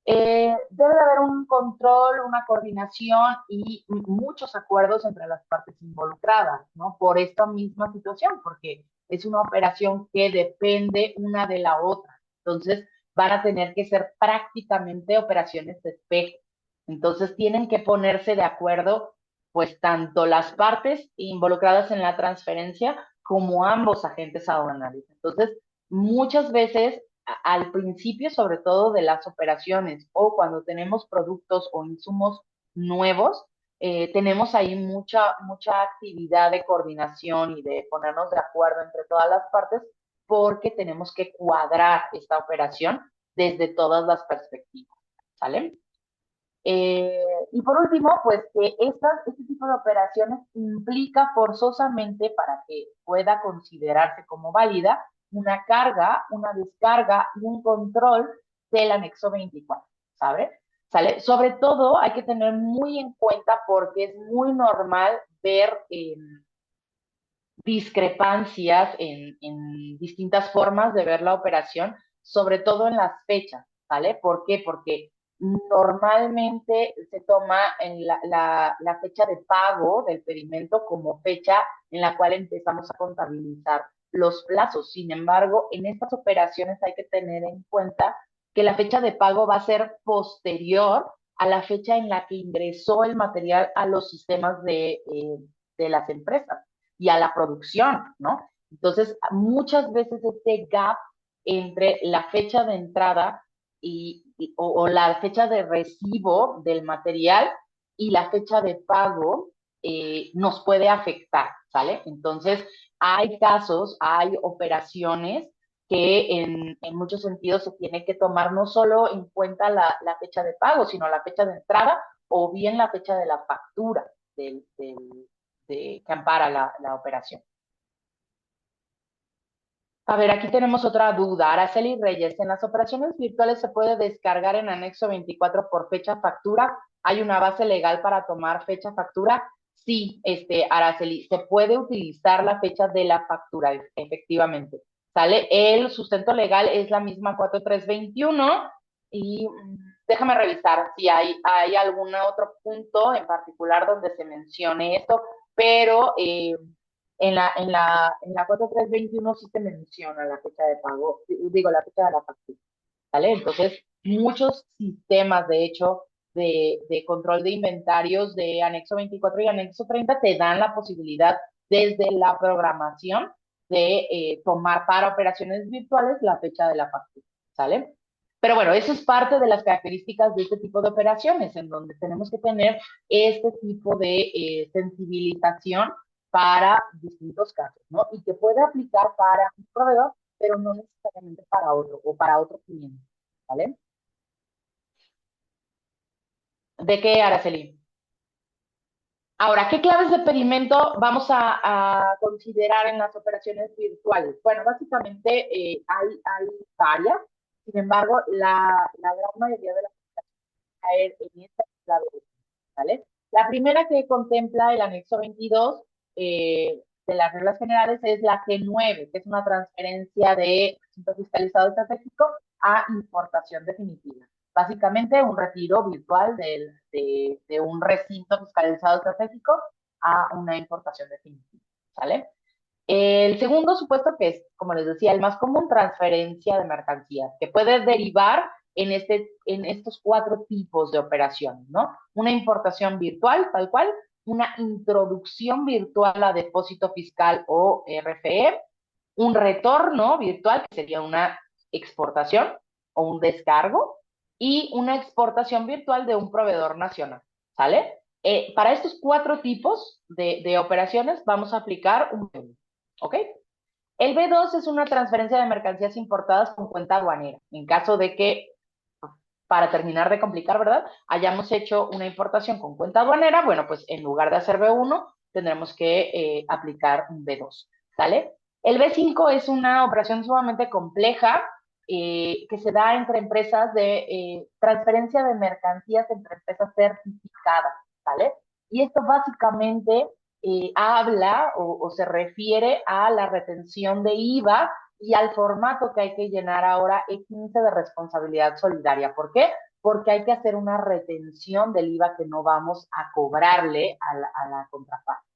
Debe de haber un control, una coordinación y muchos acuerdos entre las partes involucradas, ¿no? Por esta misma situación, porque es una operación que depende una de la otra. Entonces, van a tener que ser prácticamente operaciones de espejo. Entonces, tienen que ponerse de acuerdo, pues, tanto las partes involucradas en la transferencia como ambos agentes aduanales. Entonces, muchas veces al principio, sobre todo de las operaciones o cuando tenemos productos o insumos nuevos, tenemos ahí mucha actividad de coordinación y de ponernos de acuerdo entre todas las partes porque tenemos que cuadrar esta operación desde todas las perspectivas, ¿sale? Y por último, pues que este tipo de operaciones implica forzosamente para que pueda considerarse como válida una carga, una descarga y un control del anexo 24, ¿sabe? ¿Sale? Sobre todo hay que tener muy en cuenta porque es muy normal ver discrepancias en distintas formas de ver la operación, sobre todo en las fechas, ¿vale? ¿Por qué? Porque normalmente se toma en la fecha de pago del pedimento como fecha en la cual empezamos a contabilizar los plazos. Sin embargo, en estas operaciones hay que tener en cuenta que la fecha de pago va a ser posterior a la fecha en la que ingresó el material a los sistemas de las empresas y a la producción, ¿no? Entonces, muchas veces este gap entre la fecha de entrada o la fecha de recibo del material y la fecha de pago nos puede afectar, ¿sale? Entonces, hay casos, hay operaciones que en muchos sentidos se tiene que tomar no solo en cuenta la fecha de pago, sino la fecha de entrada o bien la fecha de la factura que ampara la operación. A ver, aquí tenemos otra duda. Araceli Reyes, en las operaciones virtuales se puede descargar en anexo 24 por fecha factura. ¿Hay una base legal para tomar fecha factura? Sí, Araceli, se puede utilizar la fecha de la factura, efectivamente. ¿Sale? El sustento legal es la misma 4321 y déjame revisar si hay algún otro punto en particular donde se mencione esto, pero en la 4321 sí se menciona la fecha de pago, digo, la fecha de la factura. ¿Vale? Entonces, muchos sistemas, de hecho, de control de inventarios de anexo 24 y anexo 30 te dan la posibilidad desde la programación de tomar para operaciones virtuales la fecha de la factura, ¿sale? Pero bueno, eso es parte de las características de este tipo de operaciones, en donde tenemos que tener este tipo de sensibilización para distintos casos, ¿no? Y que puede aplicar para un proveedor, pero no necesariamente para otro o para otro cliente. ¿Vale? ¿De qué, Araceli? Ahora, ¿qué claves de pedimento vamos a considerar en las operaciones virtuales? Bueno, básicamente hay varias, sin embargo, la gran mayoría de las caer en esta clave, ¿vale? La primera que contempla el anexo 22 de las reglas generales es la G9, que es una transferencia de recinto fiscalizado estratégico a importación definitiva. Básicamente un retiro virtual de un recinto fiscalizado estratégico a una importación definitiva, ¿vale? El segundo supuesto, que es, como les decía, el más común, transferencia de mercancías, que puede derivar en estos cuatro tipos de operaciones, ¿no? Una importación virtual, tal cual, una introducción virtual a depósito fiscal o RFE, un retorno virtual, que sería una exportación o un descargo, y una exportación virtual de un proveedor nacional, ¿sale? Para estos cuatro tipos de operaciones vamos a aplicar un ¿ok? El B2 es una transferencia de mercancías importadas con cuenta aduanera. En caso de que, para terminar de complicar, ¿verdad? Hayamos hecho una importación con cuenta aduanera, bueno, pues en lugar de hacer B1, tendremos que aplicar un B2, ¿sale? El B5 es una operación sumamente compleja que se da entre empresas de transferencia de mercancías entre empresas certificadas, ¿vale? Y esto básicamente habla o se refiere a la retención de IVA y al formato que hay que llenar ahora E15 de responsabilidad solidaria. ¿Por qué? Porque hay que hacer una retención del IVA que no vamos a cobrarle a la contraparte.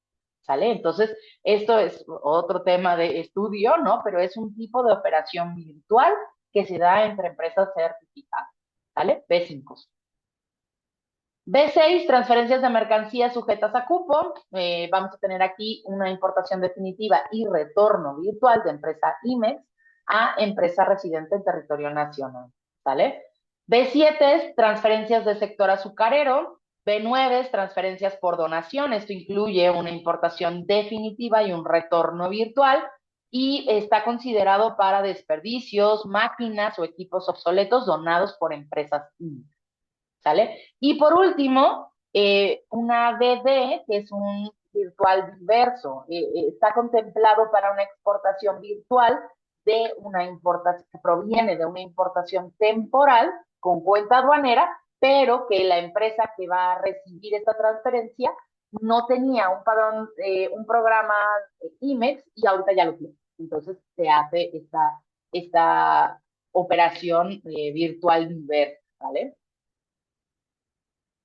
¿Sale? Entonces, esto es otro tema de estudio, ¿no? Pero es un tipo de operación virtual que se da entre empresas certificadas. ¿Sale? B5. B6, transferencias de mercancías sujetas a cupo. Vamos a tener aquí una importación definitiva y retorno virtual de empresa IMEX a empresa residente en territorio nacional. ¿Sale? B7 es transferencias del sector azucarero. B9 es transferencias por donación. Esto incluye una importación definitiva y un retorno virtual. Y está considerado para desperdicios, máquinas o equipos obsoletos donados por empresas IMEX. ¿Sale? Y por último, una BD, que es un virtual diverso, está contemplado para una exportación virtual de una importación que proviene de una importación temporal con cuenta aduanera, pero que la empresa que va a recibir esta transferencia no tenía un programa IMEX y ahorita ya lo tiene. Entonces se hace esta operación virtual diversa, ¿vale?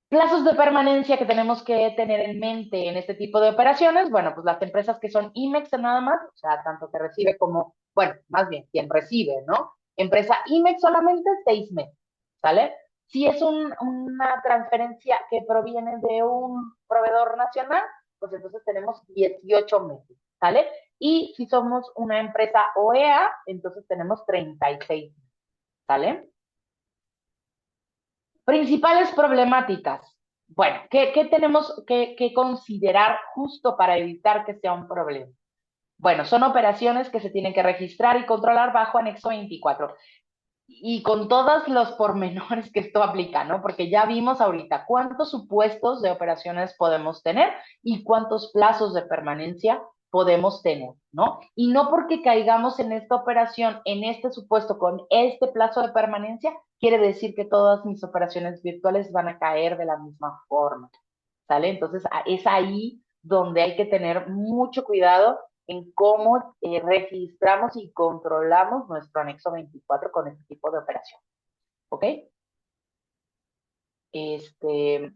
Plazos de permanencia que tenemos que tener en mente en este tipo de operaciones, bueno, pues las empresas que son IMEX nada más, o sea, tanto que recibe como, bueno, más bien, quien recibe, ¿no? Empresa IMEX solamente 6 meses, ¿sale? Si es una transferencia que proviene de un proveedor nacional, pues entonces tenemos 18 meses, ¿sale? Y si somos una empresa OEA, entonces tenemos 36 meses, ¿sale? Principales problemáticas. Bueno, ¿qué tenemos que considerar justo para evitar que sea un problema? Bueno, son operaciones que se tienen que registrar y controlar bajo anexo 24 y con todos los pormenores que esto aplica, ¿no? Porque ya vimos ahorita cuántos supuestos de operaciones podemos tener y cuántos plazos de permanencia podemos tener, ¿no? Y no porque caigamos en esta operación, en este supuesto, con este plazo de permanencia, quiere decir que todas mis operaciones virtuales van a caer de la misma forma, ¿sale? Entonces, es ahí donde hay que tener mucho cuidado en cómo registramos y controlamos nuestro anexo 24 con este tipo de operación. ¿Ok? Este,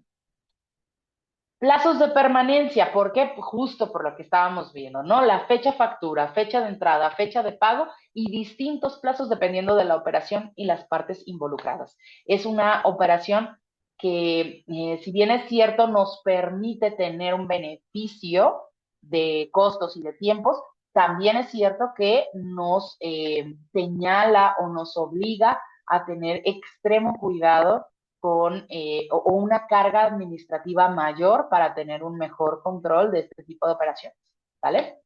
Plazos de permanencia, ¿por qué? Pues justo por lo que estábamos viendo, ¿no? La fecha factura, fecha de entrada, fecha de pago y distintos plazos dependiendo de la operación y las partes involucradas. Es una operación que, si bien es cierto, nos permite tener un beneficio de costos y de tiempos, también es cierto que nos señala o nos obliga a tener extremo cuidado con o una carga administrativa mayor para tener un mejor control de este tipo de operaciones, ¿vale?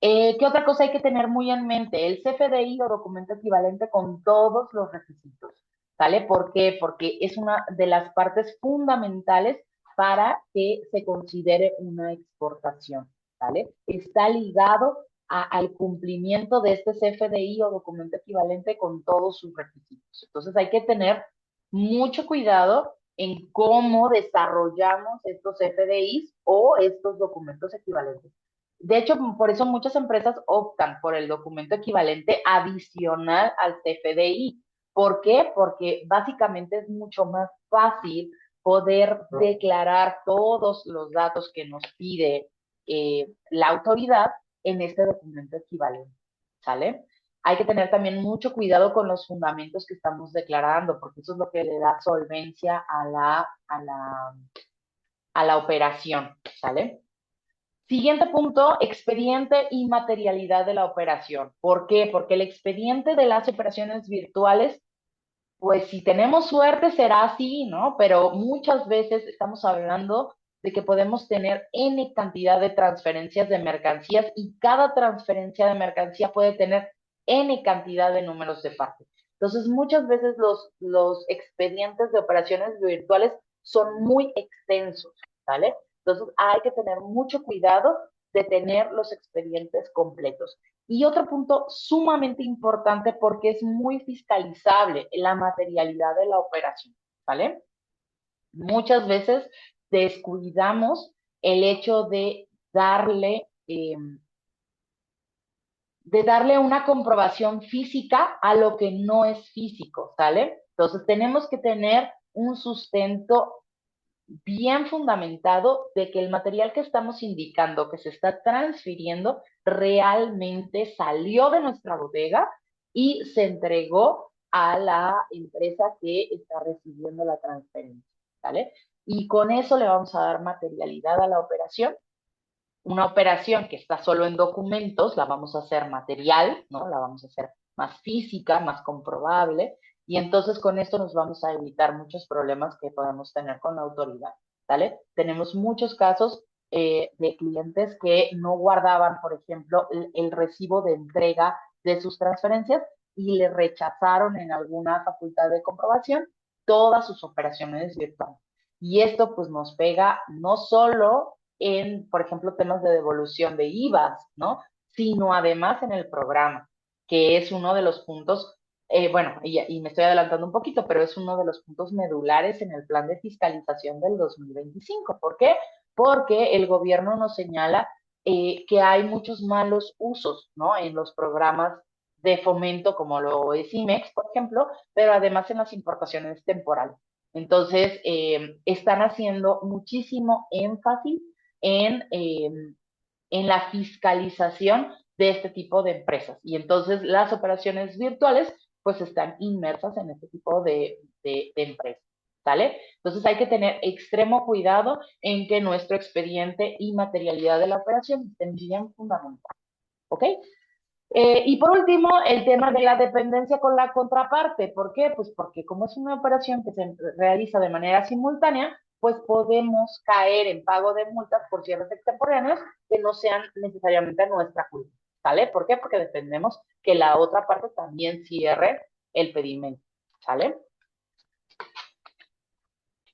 ¿Qué otra cosa hay que tener muy en mente? El CFDI o documento equivalente con todos los requisitos, ¿vale? ¿Por qué? Porque es una de las partes fundamentales para que se considere una exportación, ¿vale? Está ligado al cumplimiento de este CFDI o documento equivalente con todos sus requisitos. Entonces hay que tener mucho cuidado en cómo desarrollamos estos CFDIs o estos documentos equivalentes. De hecho, por eso muchas empresas optan por el documento equivalente adicional al CFDI. ¿Por qué? Porque básicamente es mucho más fácil poder declarar todos los datos que nos pide la autoridad en este documento equivalente. ¿Sale? Hay que tener también mucho cuidado con los fundamentos que estamos declarando, porque eso es lo que le da solvencia a la operación. ¿Sale? Siguiente punto, expediente y materialidad de la operación. ¿Por qué? Porque el expediente de las operaciones virtuales, pues si tenemos suerte será así, ¿no? Pero muchas veces estamos hablando de que podemos tener N cantidad de transferencias de mercancías y cada transferencia de mercancía puede tener N cantidad de números de parte. Entonces, muchas veces los expedientes de operaciones virtuales son muy extensos, ¿vale? Entonces, hay que tener mucho cuidado de tener los expedientes completos. Y otro punto sumamente importante porque es muy fiscalizable, la materialidad de la operación, ¿vale? Muchas veces descuidamos el hecho de darle una comprobación física a lo que no es físico, ¿sale? Entonces tenemos que tener un sustento bien fundamentado de que el material que estamos indicando que se está transfiriendo realmente salió de nuestra bodega y se entregó a la empresa que está recibiendo la transferencia, ¿vale? Y con eso le vamos a dar materialidad a la operación. Una operación que está solo en documentos, la vamos a hacer material, ¿no? La vamos a hacer más física, más comprobable, y entonces con esto nos vamos a evitar muchos problemas que podemos tener con la autoridad, ¿vale? Tenemos muchos casos de clientes que no guardaban, por ejemplo, el recibo de entrega de sus transferencias y le rechazaron en alguna facultad de comprobación todas sus operaciones virtuales. Y esto pues nos pega no solo en, por ejemplo, temas de devolución de IVAs, ¿no? Sino además en el programa, que es uno de los puntos, bueno, y me estoy adelantando un poquito, pero es uno de los puntos medulares en el plan de fiscalización del 2025. ¿Por qué? Porque el gobierno nos señala que hay muchos malos usos, ¿no? En los programas de fomento, como lo es IMEX, por ejemplo, pero además en las importaciones temporales. Entonces, están haciendo muchísimo énfasis en la fiscalización de este tipo de empresas. Y entonces las operaciones virtuales pues están inmersas en este tipo de empresas. ¿Sale? Entonces hay que tener extremo cuidado en que nuestro expediente y materialidad de la operación estén bien fundamentados. ¿Ok? Y por último, el tema de la dependencia con la contraparte. ¿Por qué? Pues porque como es una operación que se realiza de manera simultánea, pues podemos caer en pago de multas por cierres extemporáneos que no sean necesariamente nuestra culpa. ¿Sale? ¿Por qué? Porque dependemos que la otra parte también cierre el pedimento. ¿Sale?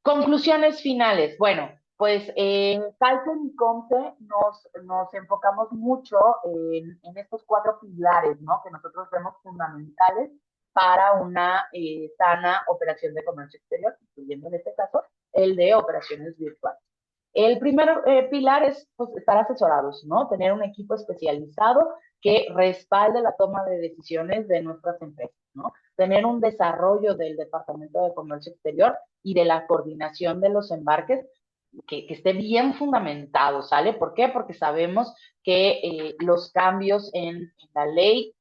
Conclusiones finales. Bueno, pues en Kaizen y Comte nos enfocamos mucho en estos cuatro pilares, ¿no? Que nosotros vemos fundamentales para una sana operación de comercio exterior, incluyendo en este caso el de operaciones virtuales. El primer pilar es pues, estar asesorados, ¿no? Tener un equipo especializado que respalde la toma de decisiones de nuestras empresas, ¿no? Tener un desarrollo del Departamento de Comercio Exterior y de la coordinación de los embarques que esté bien fundamentado, ¿sale? ¿Por qué? Porque sabemos que los cambios en la ley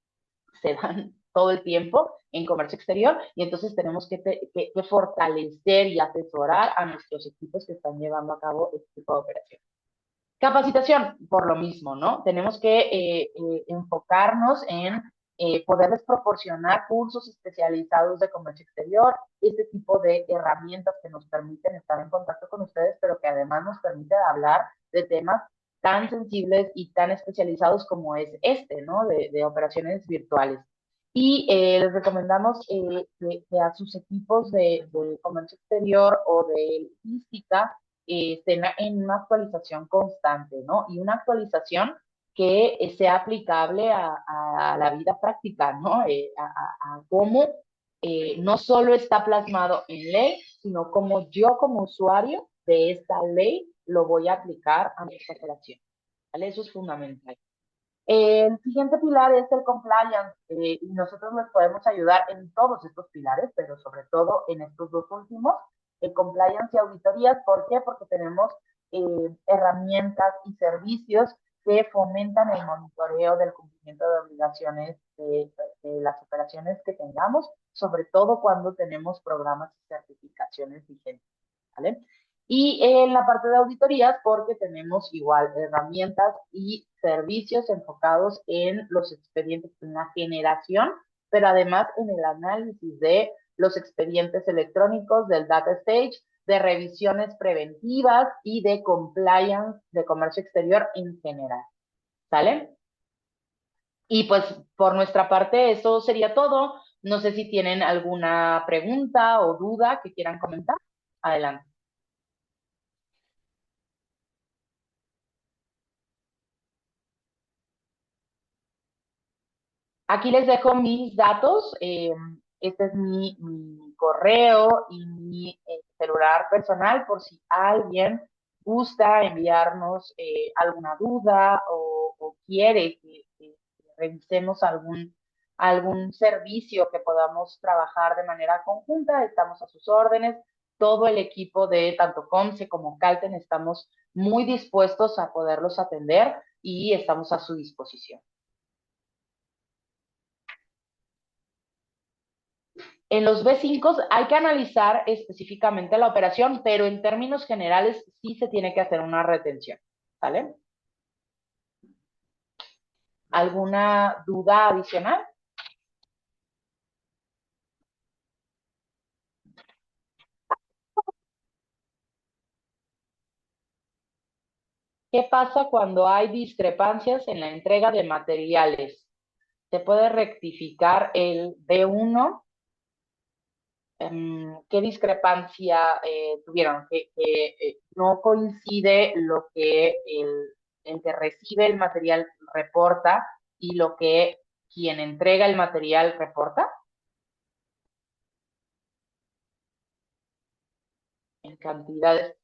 se dan todo el tiempo en comercio exterior y entonces tenemos que fortalecer y asesorar a nuestros equipos que están llevando a cabo este tipo de operaciones. Capacitación, por lo mismo, ¿no? Tenemos que enfocarnos en poderles proporcionar cursos especializados de comercio exterior, este tipo de herramientas que nos permiten estar en contacto con ustedes, pero que además nos permiten hablar de temas tan sensibles y tan especializados como es este, ¿no? De operaciones virtuales. Y les recomendamos que a sus equipos de comercio exterior o de logística estén en una actualización constante, ¿no? Y una actualización que sea aplicable a la vida práctica, ¿no? A cómo no solo está plasmado en ley, sino cómo yo como usuario de esta ley lo voy a aplicar a nuestra operación. ¿Vale? Eso es fundamental. El siguiente pilar es el compliance y nosotros les podemos ayudar en todos estos pilares, pero sobre todo en estos dos últimos, el compliance y auditorías. ¿Por qué? Porque tenemos herramientas y servicios que fomentan el monitoreo del cumplimiento de obligaciones de las operaciones que tengamos, sobre todo cuando tenemos programas y certificaciones vigentes. ¿Vale? Y en la parte de auditorías, porque tenemos igual herramientas y servicios enfocados en los expedientes, en la generación, pero además en el análisis de los expedientes electrónicos, del data stage, de revisiones preventivas y de compliance de comercio exterior en general. ¿Sale? Y pues por nuestra parte eso sería todo. No sé si tienen alguna pregunta o duda que quieran comentar. Adelante. Aquí les dejo mis datos. Este es mi correo y mi celular personal por si alguien gusta enviarnos alguna duda o quiere que revisemos algún servicio que podamos trabajar de manera conjunta. Estamos a sus órdenes. Todo el equipo de tanto Comce como Calten estamos muy dispuestos a poderlos atender y estamos a su disposición. En los B5 hay que analizar específicamente la operación, pero en términos generales sí se tiene que hacer una retención. ¿Vale? ¿Alguna duda adicional? ¿Qué pasa cuando hay discrepancias en la entrega de materiales? ¿Se puede rectificar el B1? ¿Qué discrepancia tuvieron? Que no coincide lo que el que recibe el material reporta y lo que quien entrega el material reporta en cantidades.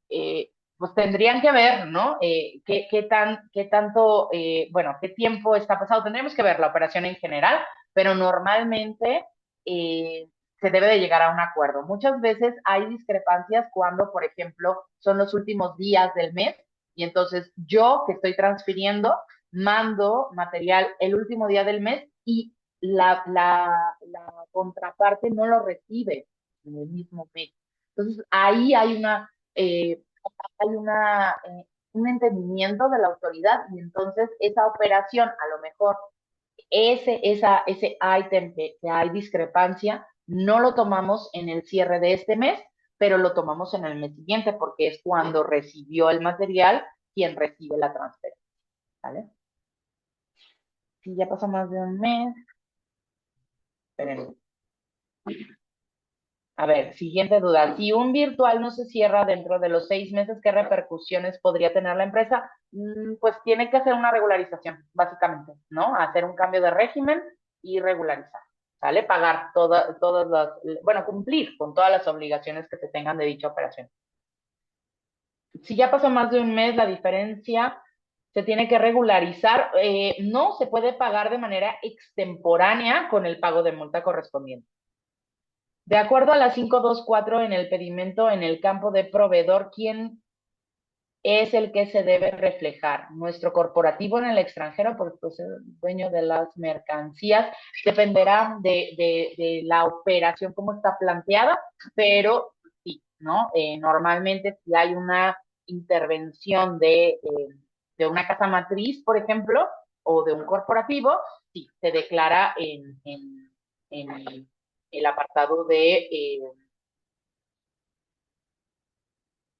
Pues tendrían que ver, ¿no? Qué tanto, bueno, qué tiempo está pasado. Tendríamos que ver la operación en general, pero normalmente se debe de llegar a un acuerdo. Muchas veces hay discrepancias cuando, por ejemplo, son los últimos días del mes y entonces yo que estoy transfiriendo mando material el último día del mes y la contraparte no lo recibe en el mismo mes. Entonces ahí un entendimiento de la autoridad y entonces esa operación, a lo mejor ese ítem que hay discrepancia, no lo tomamos en el cierre de este mes, pero lo tomamos en el mes siguiente porque es cuando recibió el material quien recibe la transferencia. ¿Vale? Si ya pasó más de un mes, esperen. A ver, siguiente duda. Si un virtual no se cierra dentro de los 6 meses, ¿qué repercusiones podría tener la empresa? Pues tiene que hacer una regularización, básicamente, ¿no? Hacer un cambio de régimen y regularizar, ¿sale? Pagar todas las, bueno, cumplir con todas las obligaciones que se tengan de dicha operación. Si ya pasó más de un mes, la diferencia se tiene que regularizar. No se puede pagar de manera extemporánea con el pago de multa correspondiente. De acuerdo a la 524 en el pedimento en el campo de proveedor, ¿quién es el que se debe reflejar? Nuestro corporativo en el extranjero, porque pues, el dueño de las mercancías, dependerá de la operación, cómo está planteada, pero sí, ¿no? Normalmente si hay una intervención de una casa matriz, por ejemplo, o de un corporativo, sí, se declara en el apartado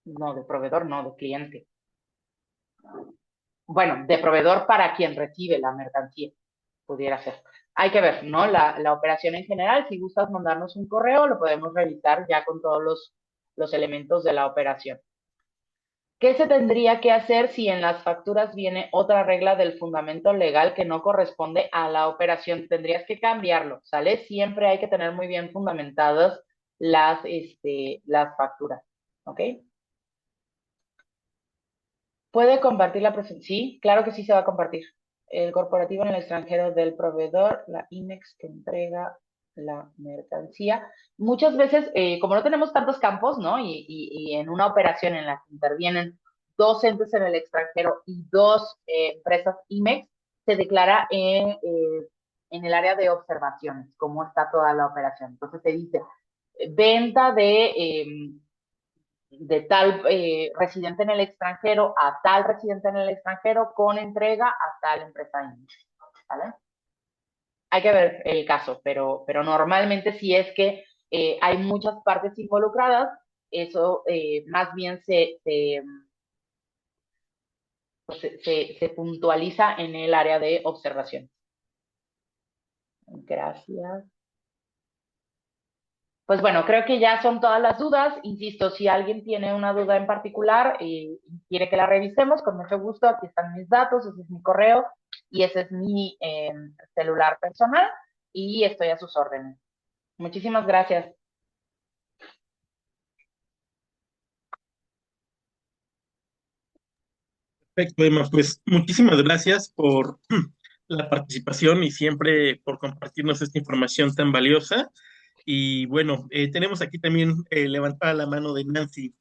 no, de proveedor, no, de cliente. Bueno, de proveedor para quien recibe la mercancía, pudiera ser. Hay que ver, ¿no? La operación en general, si gustas mandarnos un correo, lo podemos revisar ya con todos los elementos de la operación. ¿Qué se tendría que hacer si en las facturas viene otra regla del fundamento legal que no corresponde a la operación? Tendrías que cambiarlo, ¿sale? Siempre hay que tener muy bien fundamentadas las facturas, ¿ok? ¿Puede compartir la presentación? Sí, claro que sí se va a compartir. El corporativo en el extranjero del proveedor, la IMEX que entrega la mercancía. Muchas veces, como no tenemos tantos campos, ¿no? Y en una operación en la que intervienen dos entes en el extranjero y dos empresas IMEX, se declara en el área de observaciones, cómo está toda la operación. Entonces se dice, venta de tal residente en el extranjero a tal residente en el extranjero con entrega a tal empresa india, ¿vale? Hay que ver el caso, pero normalmente si es que hay muchas partes involucradas, eso más bien se puntualiza en el área de observación. Gracias. Pues bueno, creo que ya son todas las dudas. Insisto, si alguien tiene una duda en particular y quiere que la revisemos, con mucho gusto, aquí están mis datos, ese es mi correo y ese es mi celular personal y estoy a sus órdenes. Muchísimas gracias. Perfecto, Emma. Pues muchísimas gracias por la participación y siempre por compartirnos esta información tan valiosa. Y bueno, tenemos aquí también levantada la mano de Nancy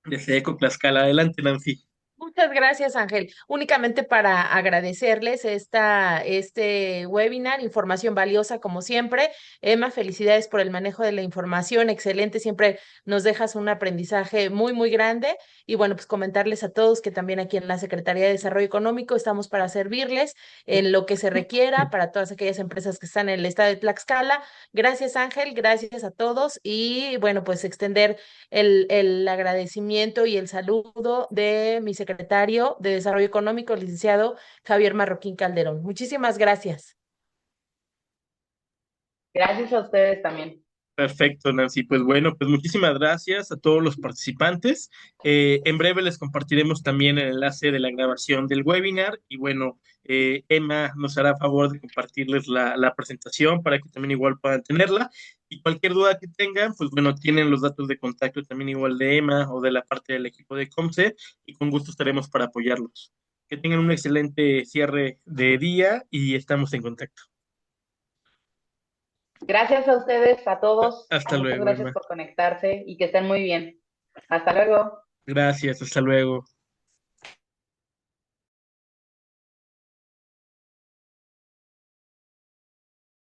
desde Eco Tlaxcala. Adelante, Nancy. Muchas gracias, Ángel. Únicamente para agradecerles este webinar, información valiosa como siempre. Emma, felicidades por el manejo de la información, excelente, siempre nos dejas un aprendizaje muy, muy grande. Y bueno, pues comentarles a todos que también aquí en la Secretaría de Desarrollo Económico estamos para servirles en lo que se requiera para todas aquellas empresas que están en el estado de Tlaxcala. Gracias, Ángel, gracias a todos y bueno, pues extender el agradecimiento y el saludo de mi secretario de Desarrollo Económico, el licenciado Javier Marroquín Calderón. Muchísimas gracias. Gracias a ustedes también. Perfecto, Nancy. Pues bueno, pues muchísimas gracias a todos los participantes. En breve les compartiremos también el enlace de la grabación del webinar y bueno, Emma nos hará favor de compartirles la presentación para que también igual puedan tenerla. Y cualquier duda que tengan, pues bueno, tienen los datos de contacto también igual de Emma o de la parte del equipo de Comce y con gusto estaremos para apoyarlos. Que tengan un excelente cierre de día y estamos en contacto. Gracias a ustedes, a todos. Hasta Muchas luego, gracias Emma. por conectarse y que estén muy bien. Hasta luego. Gracias, hasta luego.